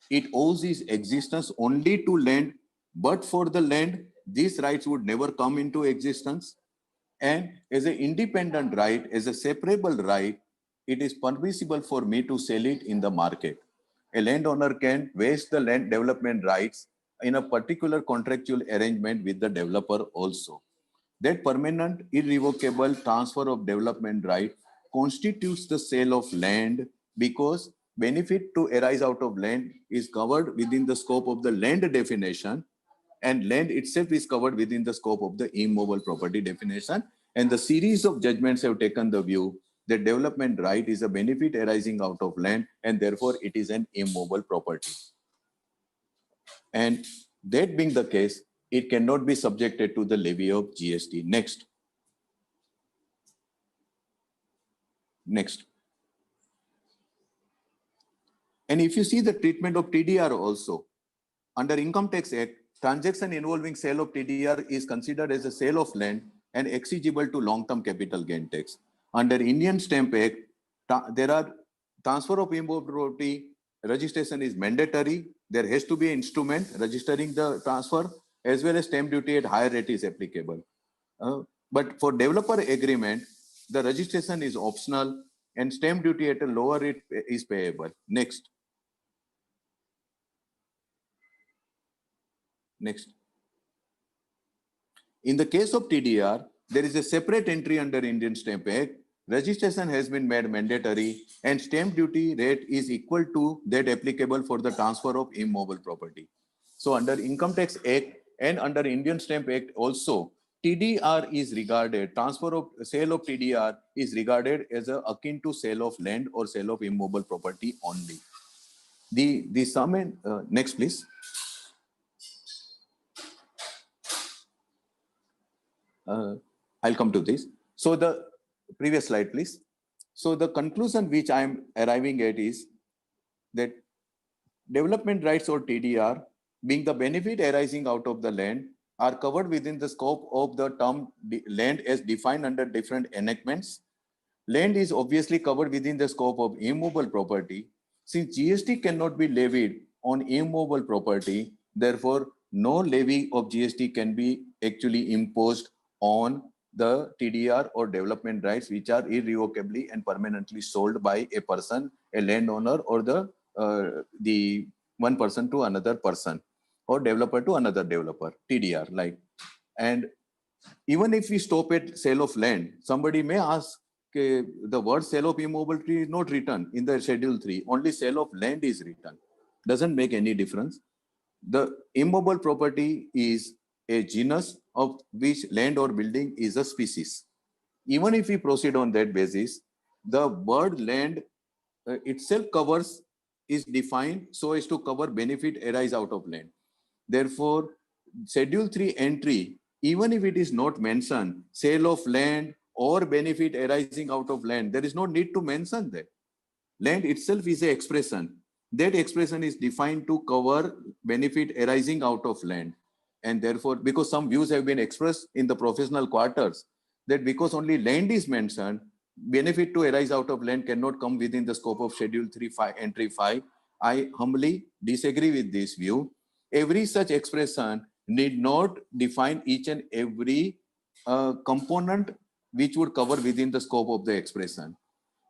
It owes its existence only to land, but for the land, these rights would never come into existence. And as an independent right, as a separable right, it is permissible for me to sell it in the market. A landowner can waste the land development rights in a particular contractual arrangement with the developer also. That permanent, irrevocable transfer of development right constitutes the sale of land because benefit to arise out of land is covered within the scope of the land definition, and land itself is covered within the scope of the immobile property definition. And the series of judgments have taken the view that development right is a benefit arising out of land, and therefore it is an immobile property. And that being the case, it cannot be subjected to the levy of GST. Next. Next. And if you see the treatment of TDR also, under Income Tax Act, transaction involving sale of TDR is considered as a sale of land and exigible to long-term capital gain tax. Under Indian Stamp Act, there are transfer of immobile property, registration is mandatory. There has to be an instrument registering the transfer, as well as stamp duty at higher rate is applicable. But for developer agreement, the registration is optional and stamp duty at a lower rate is payable. Next. Next. In the case of TDR, there is a separate entry under Indian Stamp Act. Registration has been made mandatory and stamp duty rate is equal to that applicable for the transfer of immobile property. So under Income Tax Act, And under Indian Stamp Act also, TDR is regarded, transfer of sale of TDR is regarded as akin to sale of land or sale of immovable property only. The sum and next please. I'll come to this. So the previous slide, please. So the conclusion which I am arriving at is that development rights or TDR, being the benefit arising out of the land, are covered within the scope of the term land as defined under different enactments. Land is obviously covered within the scope of immovable property. Since GST cannot be levied on immovable property, therefore no levy of GST can be actually imposed on the TDR or development rights which are irrevocably and permanently sold by a person, a landowner, or the one person to another person, or developer to another developer, TDR like. And even if we stop at sale of land, somebody may ask, the word sale of immovable tree is not written in the schedule 3, only sale of land is written. Doesn't make any difference. The immovable property is a genus of which land or building is a species. Even if we proceed on that basis, the word land itself covers, is defined so as to cover benefit arise out of land. Therefore, schedule 3 entry, even if it is not mentioned, sale of land or benefit arising out of land, there is no need to mention that. Land itself is an expression. That expression is defined to cover benefit arising out of land. And therefore, because some views have been expressed in the professional quarters, that because only land is mentioned, benefit to arise out of land cannot come within the scope of schedule 3 entry 5. I humbly disagree with this view. Every such expression need not define each and every component which would cover within the scope of the expression.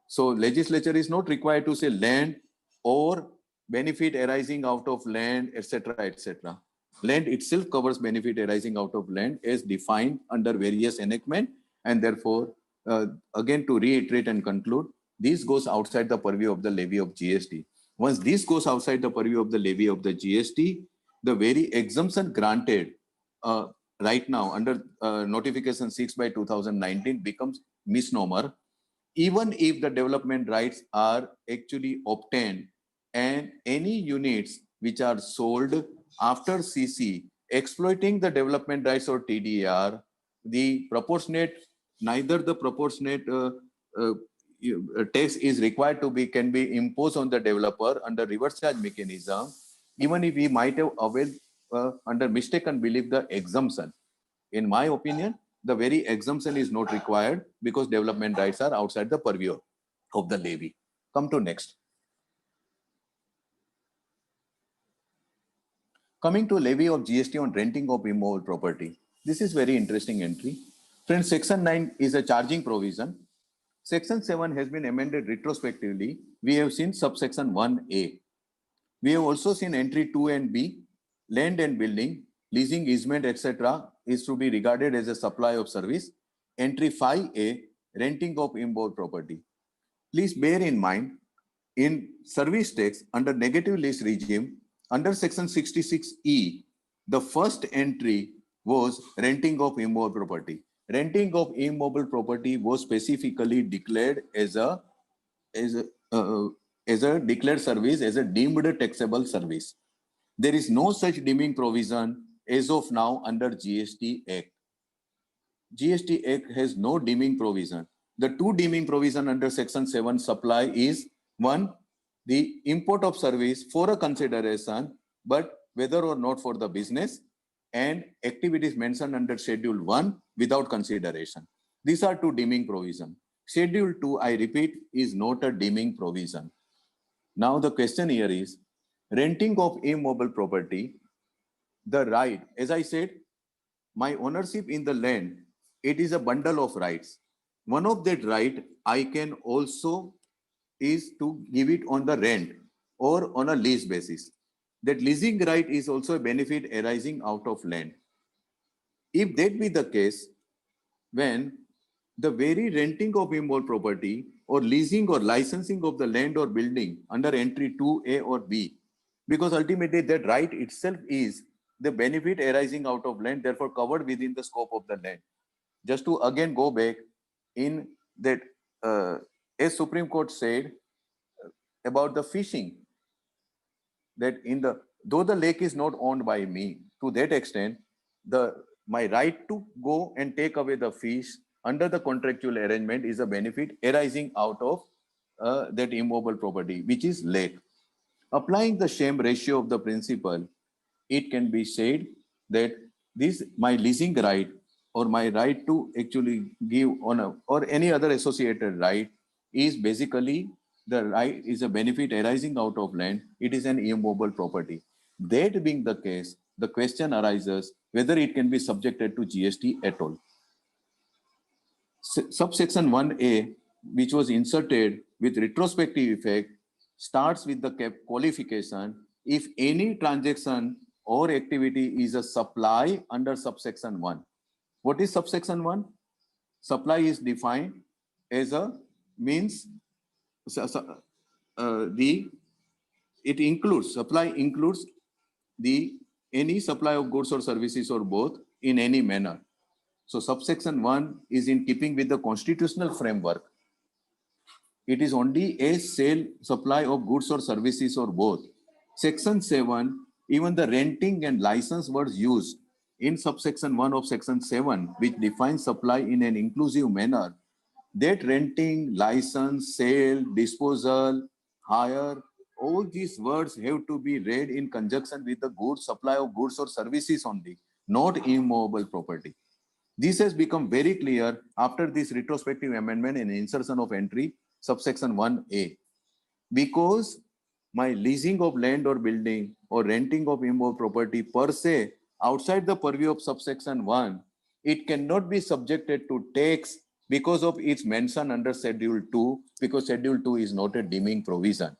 So legislature is not required to say land or benefit arising out of land, etc., etc. Land itself covers benefit arising out of land as defined under various enactment, and therefore, again to reiterate and conclude, this goes outside the purview of the levy of GST. Once this goes outside the purview of the levy of the GST, the very exemption granted right now under notification 6 by 2019 becomes misnomer, even if the development rights are actually obtained, and any units which are sold after CC exploiting the development rights or TDR, the proportionate, neither the proportionate tax is required to be, can be imposed on the developer under reverse charge mechanism, even if we might have availed under mistaken belief the exemption. In my opinion, the very exemption is not required because development rights are outside the purview of the levy. Come to next. Coming to levy of GST on renting of immovable property. This is very interesting entry. Friends, section 9 is a charging provision. Section 7 has been amended retrospectively. We have seen subsection 1A. We have also seen entry 2 and B, land and building, leasing, easement, etc. is to be regarded as a supply of service. Entry 5A, renting of immovable property. Please bear in mind, in service tax under negative lease regime, under section 66E, the first entry was renting of immovable property. Renting of immovable property was specifically declared as a declared service, as a deemed taxable service. There is no such deeming provision as of now under GST Act. GST Act has no deeming provision. The two deeming provision under section 7 supply is one, the import of service for a consideration, but whether or not for the business, and activities mentioned under schedule 1 without consideration. These are two deeming provision. Schedule 2, I repeat, is not a deeming provision. Now the question here is, renting of immovable property, the right, as I said, my ownership in the land, it is a bundle of rights. One of that right I can also is to give it on the rent or on a lease basis. That leasing right is also a benefit arising out of land. If that be the case, when the very renting of immovable property or leasing or licensing of the land or building under entry 2A or B, because ultimately that right itself is the benefit arising out of land, therefore covered within the scope of the land. Just to again go back in that, as Supreme Court said about the fishing, that in the, though the lake is not owned by me, to that extent, the my right to go and take away the fish under the contractual arrangement is a benefit arising out of that immovable property, which is lake. Applying the same ratio of the principle, it can be said that this my leasing right or my right to actually give on a, or any other associated right is basically the right is a benefit arising out of land. It is an immovable property. That being the case, the question arises whether it can be subjected to GST at all. Subsection 1A, which was inserted with retrospective effect, starts with the qualification if any transaction or activity is a supply under subsection 1. What is subsection 1? Supply is defined as a means, it includes, supply includes the any supply of goods or services or both in any manner. So subsection 1 is in keeping with the constitutional framework. It is only a sale, supply of goods or services or both. Section 7, even the renting and license words used in subsection 1 of section 7, which defines supply in an inclusive manner, that renting, license, sale, disposal, hire, all these words have to be read in conjunction with the goods, supply of goods or services only, not immovable property. This has become very clear after this retrospective amendment and insertion of entry subsection 1A. Because my leasing of land or building or renting of immovable property per se outside the purview of subsection 1, it cannot be subjected to tax because of its mention under Schedule 2, because Schedule 2 is not a deeming provision.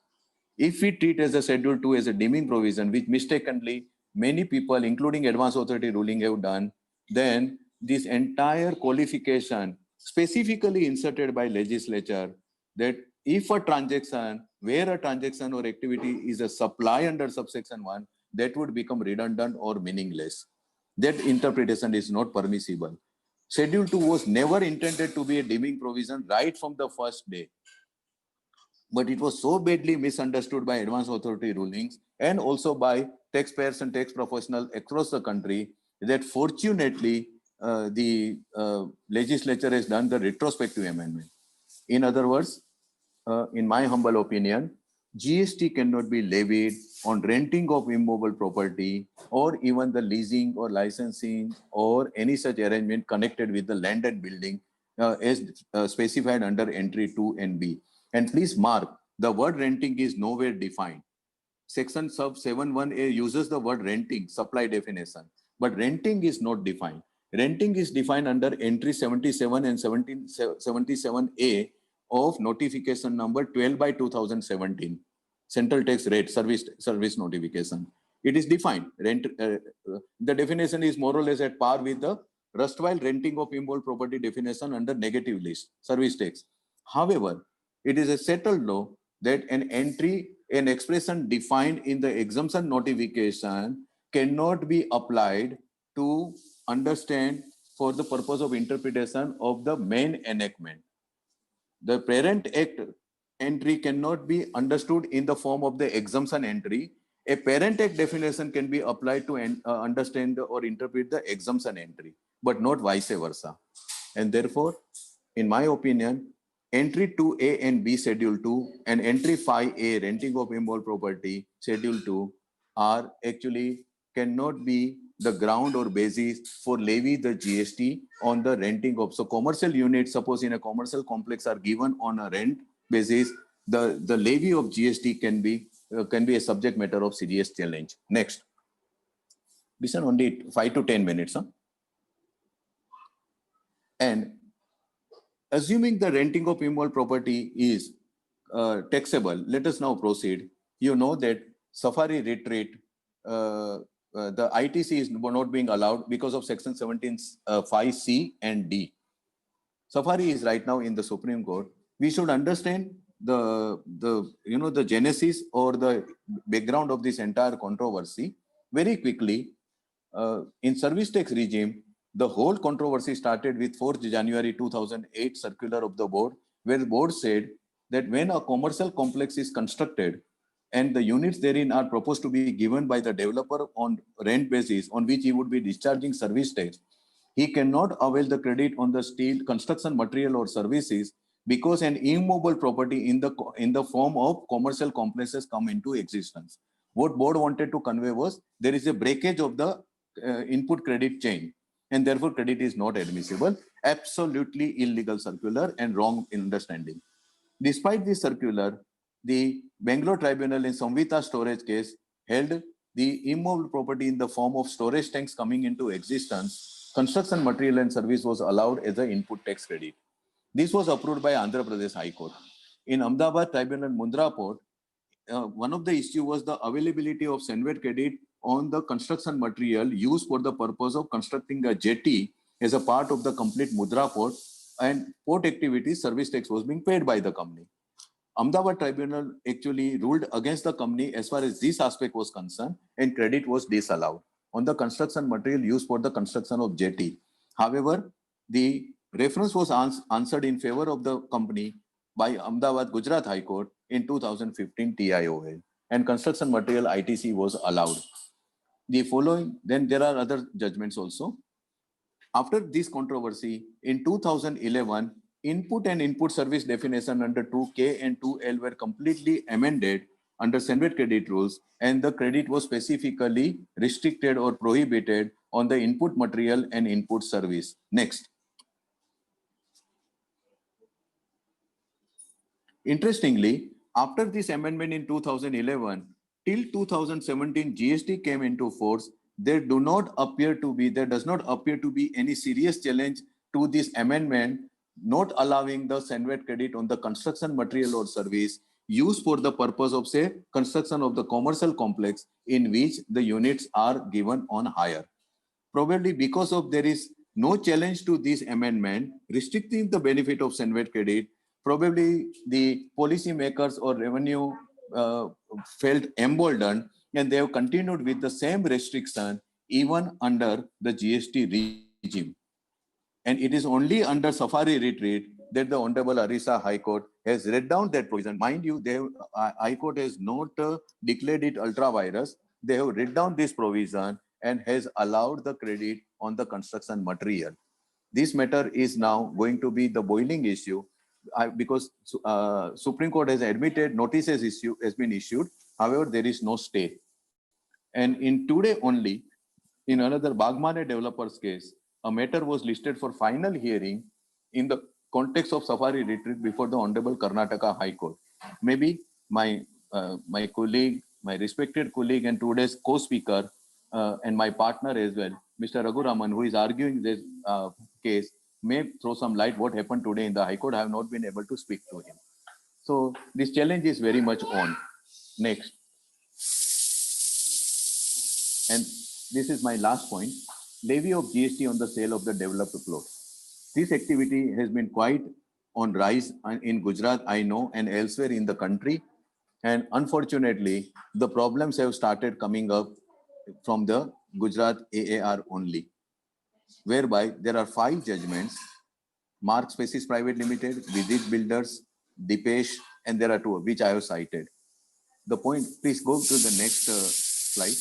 If we treat as a Schedule 2 as a deeming provision, which mistakenly many people, including advance authority ruling, have done, then this entire qualification specifically inserted by legislature that if a transaction, where a transaction or activity is a supply under subsection 1, that would become redundant or meaningless. That interpretation is not permissible. Schedule 2 was never intended to be a deeming provision right from the first day. But it was so badly misunderstood by advance authority rulings and also by taxpayers and tax professionals across the country that fortunately the legislature has done the retrospective amendment. In other words, in my humble opinion, GST cannot be levied on renting of immovable property or even the leasing or licensing or any such arrangement connected with the land and building as specified under entry 2 and B. And please mark, the word renting is nowhere defined. Section sub 7.1a uses the word renting, supply definition, but renting is not defined. Renting is defined under entry 77 and 77A of notification number 12 by 2017, central tax rate service notification. It is defined. The definition is more or less at par with the erstwhile renting of immovable property definition under negative list, service tax. However, it is a settled law that an entry, an expression defined in the exemption notification cannot be applied to understand for the purpose of interpretation of the main enactment. The Parent Act entry cannot be understood in the form of the exemption entry. A Parent Act definition can be applied to understand or interpret the exemption entry, but not vice versa. And therefore, in my opinion, entry 2A and B Schedule 2 and entry 5A renting of immovable property Schedule 2 are actually cannot be the ground or basis for levy the GST on the renting of. So commercial units, suppose in a commercial complex are given on a rent basis, the levy of GST can be a subject matter of serious challenge. Next. Listen, only 5 to 10 minutes. Huh? And assuming the renting of immovable property is taxable, let us now proceed. You know that Safari Retreat, the ITC is not being allowed because of section 17, 5C and D. Safari is right now in the Supreme Court. We should understand the genesis or the background of this entire controversy very quickly. in service tax regime, the whole controversy started with 4th January 2008 circular of the board, where the board said that when a commercial complex is constructed and the units therein are proposed to be given by the developer on rent basis on which he would be discharging service tax, he cannot avail the credit on the steel, construction material or services because an immovable property in the form of commercial complexes come into existence. What board wanted to convey was there is a breakage of the input credit chain and therefore credit is not admissible. Absolutely illegal circular and wrong understanding. Despite this circular, the Bangalore Tribunal in Samvita storage case held the immovable property in the form of storage tanks coming into existence, construction material and service was allowed as an input tax credit. This was approved by Andhra Pradesh High Court. In Ahmedabad Tribunal Mundra Port, one of the issue was the availability of Senvet credit on the construction material used for the purpose of constructing a jetty as a part of the complete Mundra Port, and port activities service tax was being paid by the company. Ahmedabad Tribunal actually ruled against the company as far as this aspect was concerned, and credit was disallowed on the construction material used for the construction of jetty. However, the reference was answered in favor of the company by Ahmedabad Gujarat High Court in 2015 TIOA, and construction material ITC was allowed. The following, then there are other judgments also. After this controversy, in 2011, input and input service definition under 2K and 2L were completely amended under Senvet credit rules, and the credit was specifically restricted or prohibited on the input material and input service. Next. Interestingly, after this amendment in 2011, till 2017 GST came into force, there does not appear to be any serious challenge to this amendment, not allowing the Senvet credit on the construction material or service used for the purpose of, say, construction of the commercial complex in which the units are given on hire. Probably because of there is no challenge to this amendment restricting the benefit of Senvet credit, probably the policymakers or revenue felt emboldened, and they have continued with the same restriction even under the GST regime. And it is only under Safari Retreat that the Honorable Orissa High Court has read down that provision. Mind you, High Court has not declared it ultra virus. They have read down this provision and has allowed the credit on the construction material. This matter is now going to be the boiling issue because Supreme Court has admitted notices has been issued. However, there is no stay. And in today only, in another Bagmane developers case, a matter was listed for final hearing in the context of Safari Retreat before the Honorable Karnataka High Court. Maybe my colleague, my respected colleague and today's co-speaker and my partner as well, Mr. Raghuraman, who is arguing this case, may throw some light what happened today in the High Court. I have not been able to speak to him. So this challenge is very much on. Next. And this is my last point, levy of GST on the sale of the developed plot. This activity has been quite on rise in Gujarat, I know, and elsewhere in the country. And unfortunately, the problems have started coming up from the Gujarat AAR only, whereby there are 5 judgments: Mark Spaces Private Limited, Visit Builders, Dipesh, and there are 2 which I have cited. The point, please go to the next slide.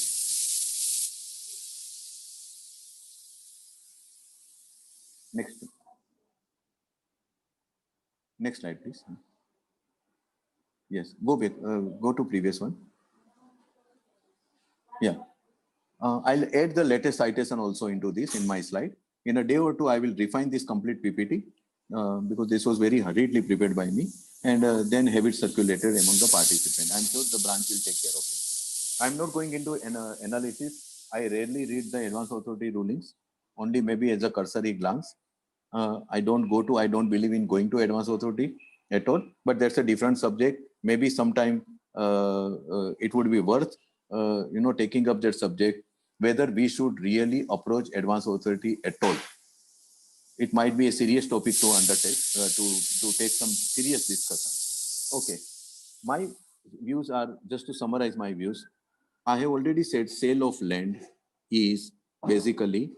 Next slide, please. Yes, go back, go to previous one. Yeah. I'll add the latest citation also into this in my slide. In a day or two, I will refine this complete PPT because this was very hurriedly prepared by me, and then have it circulated among the participants. I'm sure the branch will take care of it. I'm not going into an analysis. I rarely read the advance authority rulings, only maybe as a cursory glance. I don't believe in going to advance authority at all, but that's a different subject. Maybe sometime it would be worth taking up that subject, whether we should really approach advance authority at all. It might be a serious topic to undertake, to take some serious discussion. Okay, my views are, just to summarize my views, I have already said sale of land is basically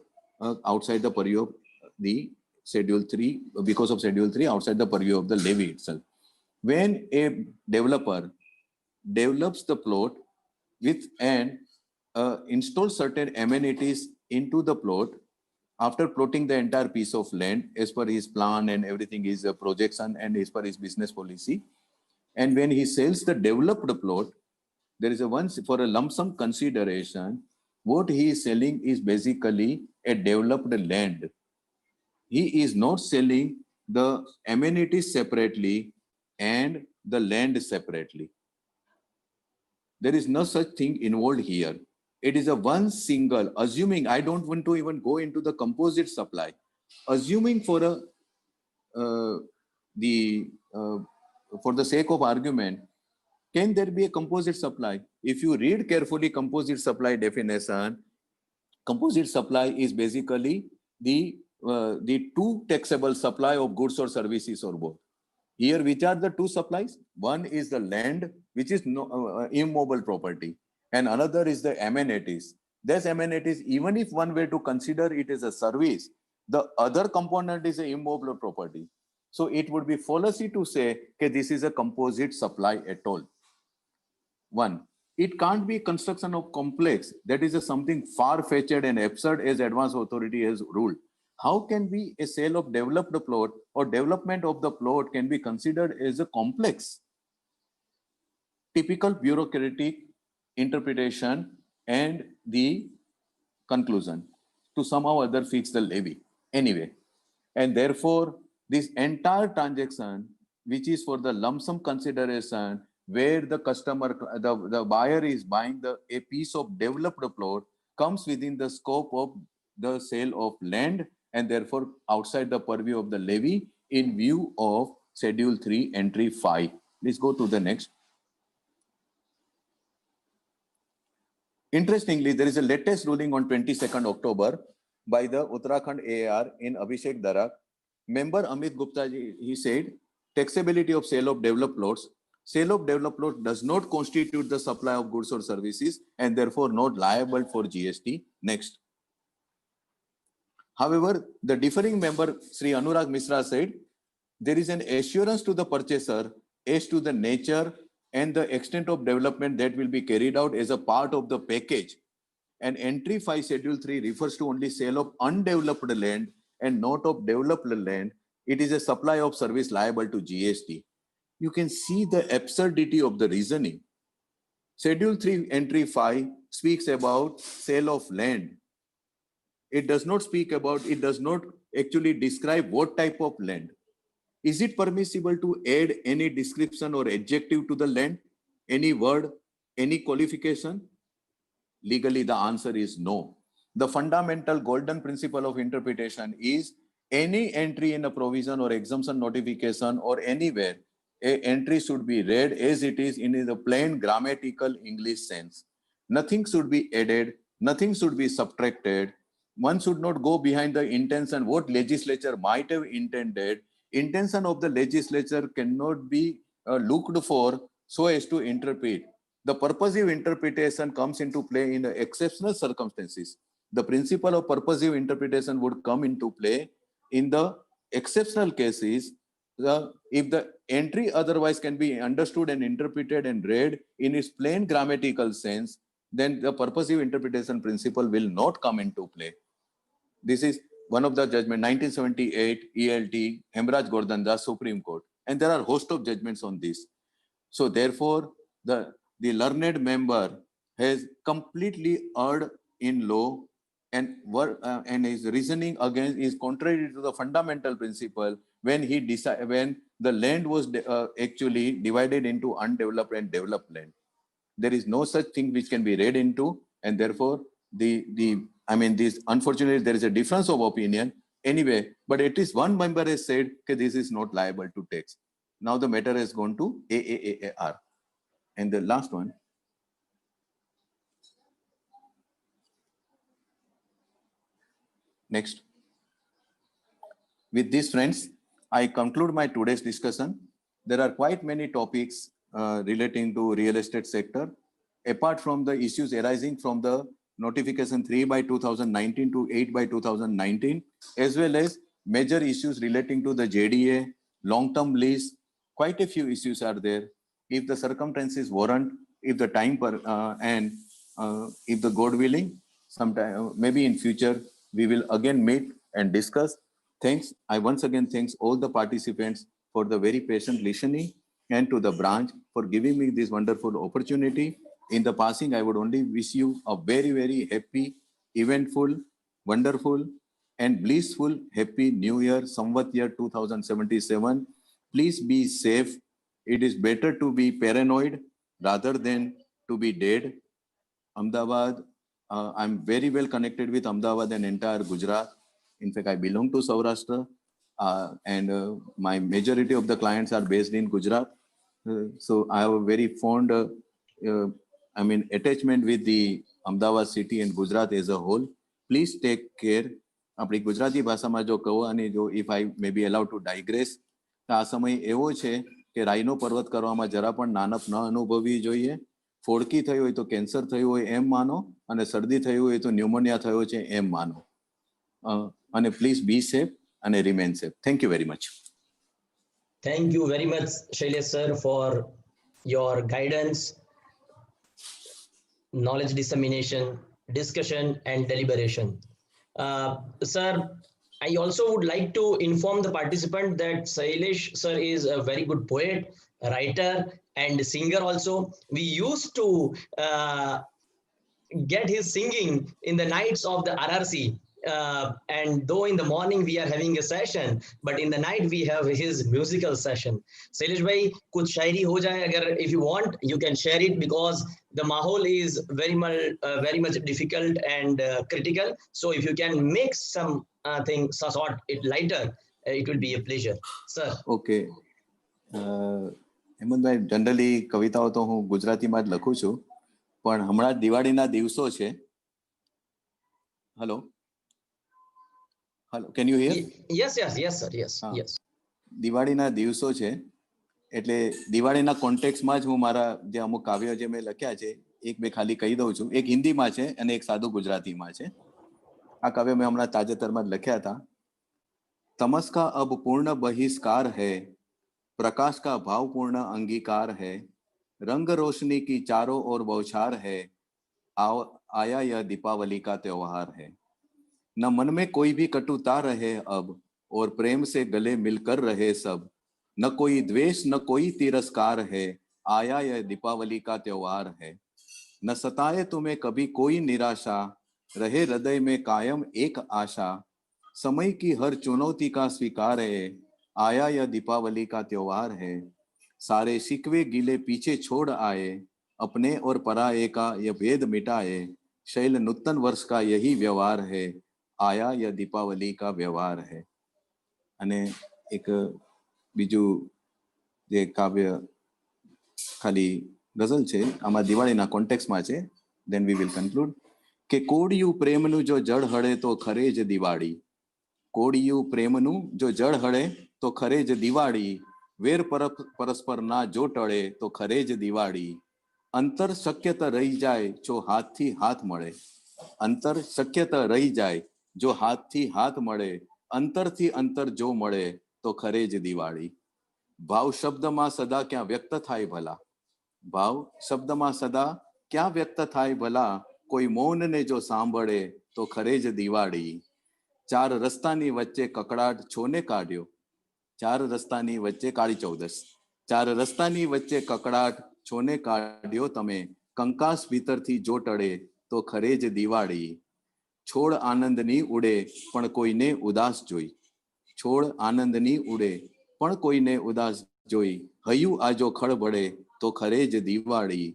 outside the purview of the Schedule 3, because of Schedule 3, outside the purview of the levy itself. When a developer develops the plot with and installs certain amenities into the plot, after plotting the entire piece of land as per his plan and everything is a projection and as per his business policy, and when he sells the developed plot, there is a once for a lump sum consideration, what he is selling is basically a developed land. He is not selling the amenities separately and the land separately. There is no such thing involved here. It is a one single, assuming, I don't want to even go into the composite supply, assuming for a for the sake of argument, can there be a composite supply? If you read carefully composite supply definition, composite supply is basically the two taxable supply of goods or services or both. Here, which are the two supplies? One is the land, which is immobile property, and another is the amenities. These amenities, even if one were to consider it as a service, the other component is an immobile property. So it would be fallacy to say that this is a composite supply at all. One, it can't be construction of complex. That is something far-fetched and absurd as advanced authority has ruled. How can be a sale of developed plot or development of the plot can be considered as a complex? Typical bureaucratic interpretation and the conclusion to somehow other fix the levy. Anyway, and therefore this entire transaction, which is for the lump sum consideration, where the customer, the buyer is buying a piece of developed plot, comes within the scope of the sale of land and therefore outside the purview of the levy in view of Schedule 3, Entry 5. Please go to the next. Interestingly, there is a latest ruling on 22nd October by the Uttarakhand AAR in Abhishek Darak. Member Amit Gupta, he said, taxability of sale of developed plots. Sale of developed plot does not constitute the supply of goods or services and therefore not liable for GST. Next. However, the differing member, Sri Anurag Misra, said, there is an assurance to the purchaser as to the nature and the extent of development that will be carried out as a part of the package. And Entry 5 Schedule 3 refers to only sale of undeveloped land and not of developed land. It is a supply of service liable to GST. You can see the absurdity of the reasoning. Schedule 3 Entry 5 speaks about sale of land. It does not speak about, it does not actually describe what type of land. Is it permissible to add any description or adjective to the land? Any word, any qualification? Legally, the answer is no. The fundamental golden principle of interpretation is any entry in a provision or exemption notification or anywhere, an entry should be read as it is in the plain grammatical English sense. Nothing should be added, nothing should be subtracted. One should not go behind the intention, what legislature might have intended. Intention of the legislature cannot be looked for so as to interpret. The purposive interpretation comes into play in exceptional circumstances. The principle of purposive interpretation would come into play in the exceptional cases. If the entry otherwise can be understood and interpreted and read in its plain grammatical sense, then the purposive interpretation principle will not come into play. This is one of the judgment, 1978 ELT, Hemraj Gordanda, Supreme Court. And there are a host of judgments on this. So therefore, the learned member has completely erred in law and his reasoning against is contrary to the fundamental principle when he decided when the land was actually divided into undeveloped and developed land. There is no such thing which can be read into, and therefore unfortunately there is a difference of opinion anyway, but at least one member has said that this is not liable to tax. Now the matter has gone to AAAR. And the last one. Next. With this, friends, I conclude my today's discussion. There are quite many topics relating to real estate sector. Apart from the issues arising from the notification 3 by 2019 to 8 by 2019, as well as major issues relating to the JDA, long-term lease. Quite a few issues are there. If the circumstances warrant, if the time if the God willing, sometime maybe in future we will again meet and discuss. Thanks. I once again thanks all the participants for the very patient listening, and to the branch for giving me this wonderful opportunity. In the passing, I would only wish you a very, very happy, eventful, wonderful, and blissful happy New Year, Samvat year 2077. Please be safe. It is better to be paranoid rather than to be dead. Ahmedabad, I'm very well connected with Ahmedabad and entire Gujarat. In fact, I belong to Saurashtra, and my majority of the clients are based in Gujarat. So I have a very fond, attachment with the Ahmedabad city and Gujarat as a whole. Please take care. આપણી ગુજરાતી ભાષામાં જો કહો અને જો if I may be allowed to digress, આ સમય એવો છે કે રાઈનો પર્વત કરવામાં જરા પણ નાનપ ન અનુભવવી જોઈએ. ફોડકી થઈ હોય તો કેન્સર થયું હોય એમ માનો, અને શરદી થયું હોય તો ન્યુમોનિયા થયો છે એમ માનો. અને પ્લીઝ બી સેફ અને remain safe. Thank you very much. Thank you very much, Shailesh sir, for your guidance, knowledge dissemination, discussion, and deliberation. Sir, I also would like to inform the participant that Shailesh sir is a very good poet, writer, and singer also. We used to get his singing in the nights of the RRC. And though in the morning we are having a session, but in the night we have his musical session. Shailesh bhai, kuch shairi ho jaye agar if you want, you can share it, because the mahol is very much difficult and critical. So if you can make some things sort it lighter, it will be a pleasure, sir. Okay. Hemantbhai, generally કવિતાઓ તો હું ગુજરાતીમાં જ લખું છું, પણ હમણાં દિવાળીના દિવસો છે. Hello, can you hear? Yes sir, yes. દિવાળીના દિવસો છે, એટલે દિવાળીના કોન્ટેક્સ્ટમાં જ હું મારા જે અમુક કાવ્યો જે મેં લખ્યા છે, એક બે ખાલી કહી દઉં છું. એક હિન્દીમાં છે અને એક સાદું ગુજરાતીમાં છે. આ કાવ્ય મેં હમણાં તાજેતરમાં જ લખ્યા હતા. તમસ કા અબ પૂર્ણ બહિષ્કાર है, प्रकाश का भावपूर्ण अंगीकार है, रंग रोशनी की चारों ओर बौछार है, आया यह दीपावली का त्योहार है. न मन में कोई भी कटुता रहे अब, और प्रेम से गले मिलकर रहे सब. न कोई द्वेष न कोई तिरस्कार है, आया यह दीपावली का त्योहार है. न सताए तुम्हें कभी कोई निराशा, रहे हृदय में कायम एक आशा. समय की हर चुनौती का स्वीकार है, आया यह दीपावली का त्योहार है. सारे शिकवे गिले पीछे छोड़ आए, अपने और पराये का यह भेद मिटाए. शैल नूतन वर्ष का यही व्यवहार है, आया यह दीपावली का व्यवहार है. અને એક બીજું જે કાવ્ય ખાલી ગઝલ છે, આમાં દિવાળીના કોન્ટેક્સ્ટમાં છે. then we will conclude કે કોડિયું પ્રેમનું જો જળ હળે તો ખરે જ દિવાળી. કોડિયું પ્રેમનું જો જળ હળે તો ખરે જ દિવાળી. વેર પરસ્પર ના જો ટળે તો ખરે જ દિવાળી. અંતર શક્યતા રહી જાય જો હાથથી હાથ મળે. અંતર શક્યતા રહી જાય જો હાથથી હાથ મળે. અંતરથી અંતર જો મળે તો ખરે જ દિવાળી. ભાવ શબ્દમાં સદા ક્યાં વ્યક્ત થાય ભલા. ભાવ શબ્દમાં સદા ક્યાં વ્યક્ત થાય ભલા. કોઈ મૌનને જો સાંભળે તો ખરે જ દિવાળી. ચાર રસ્તાની વચ્ચે કકડાટ છોને કાઢ્યો. ચાર રસ્તાની વચ્ચે કાળી ચૌદસ. ચાર રસ્તાની વચ્ચે કકડાટ છોને કાઢ્યો તમે. કંકાસ ભીતરથી જો ટળે તો ખરે જ દિવાળી. છોડ આનંદની ઉડે પણ કોઈને ઉદાસ જોઈ. છોડ આનંદની ઉડે પણ કોઈને ઉદાસ જોઈ. હયું આજો ખળબળે તો ખરે જ દિવાળી.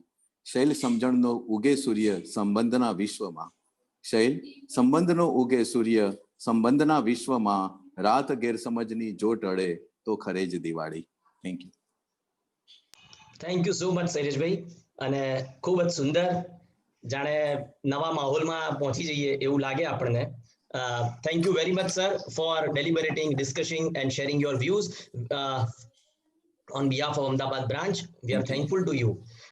શૈલ સમજણનો ઉગે સૂર્ય સંબંધના વિશ્વમાં. શૈલ સંબંધનો ઉગે સૂર્ય સંબંધના વિશ્વમાં. રાત ગેરસમજની જો ટળે તો ખરે જ Diwali. Thank you. Thank you so much Shailesh ભાઈ. અને ખૂબ જ સુંદર, જાણે નવા માહોલમાં પહોંચી જઈએ એવું લાગે આપણને. Thank you very much sir for deliberating, discussing and sharing your views on behalf of Ahmedabad branch. We are thankful to you.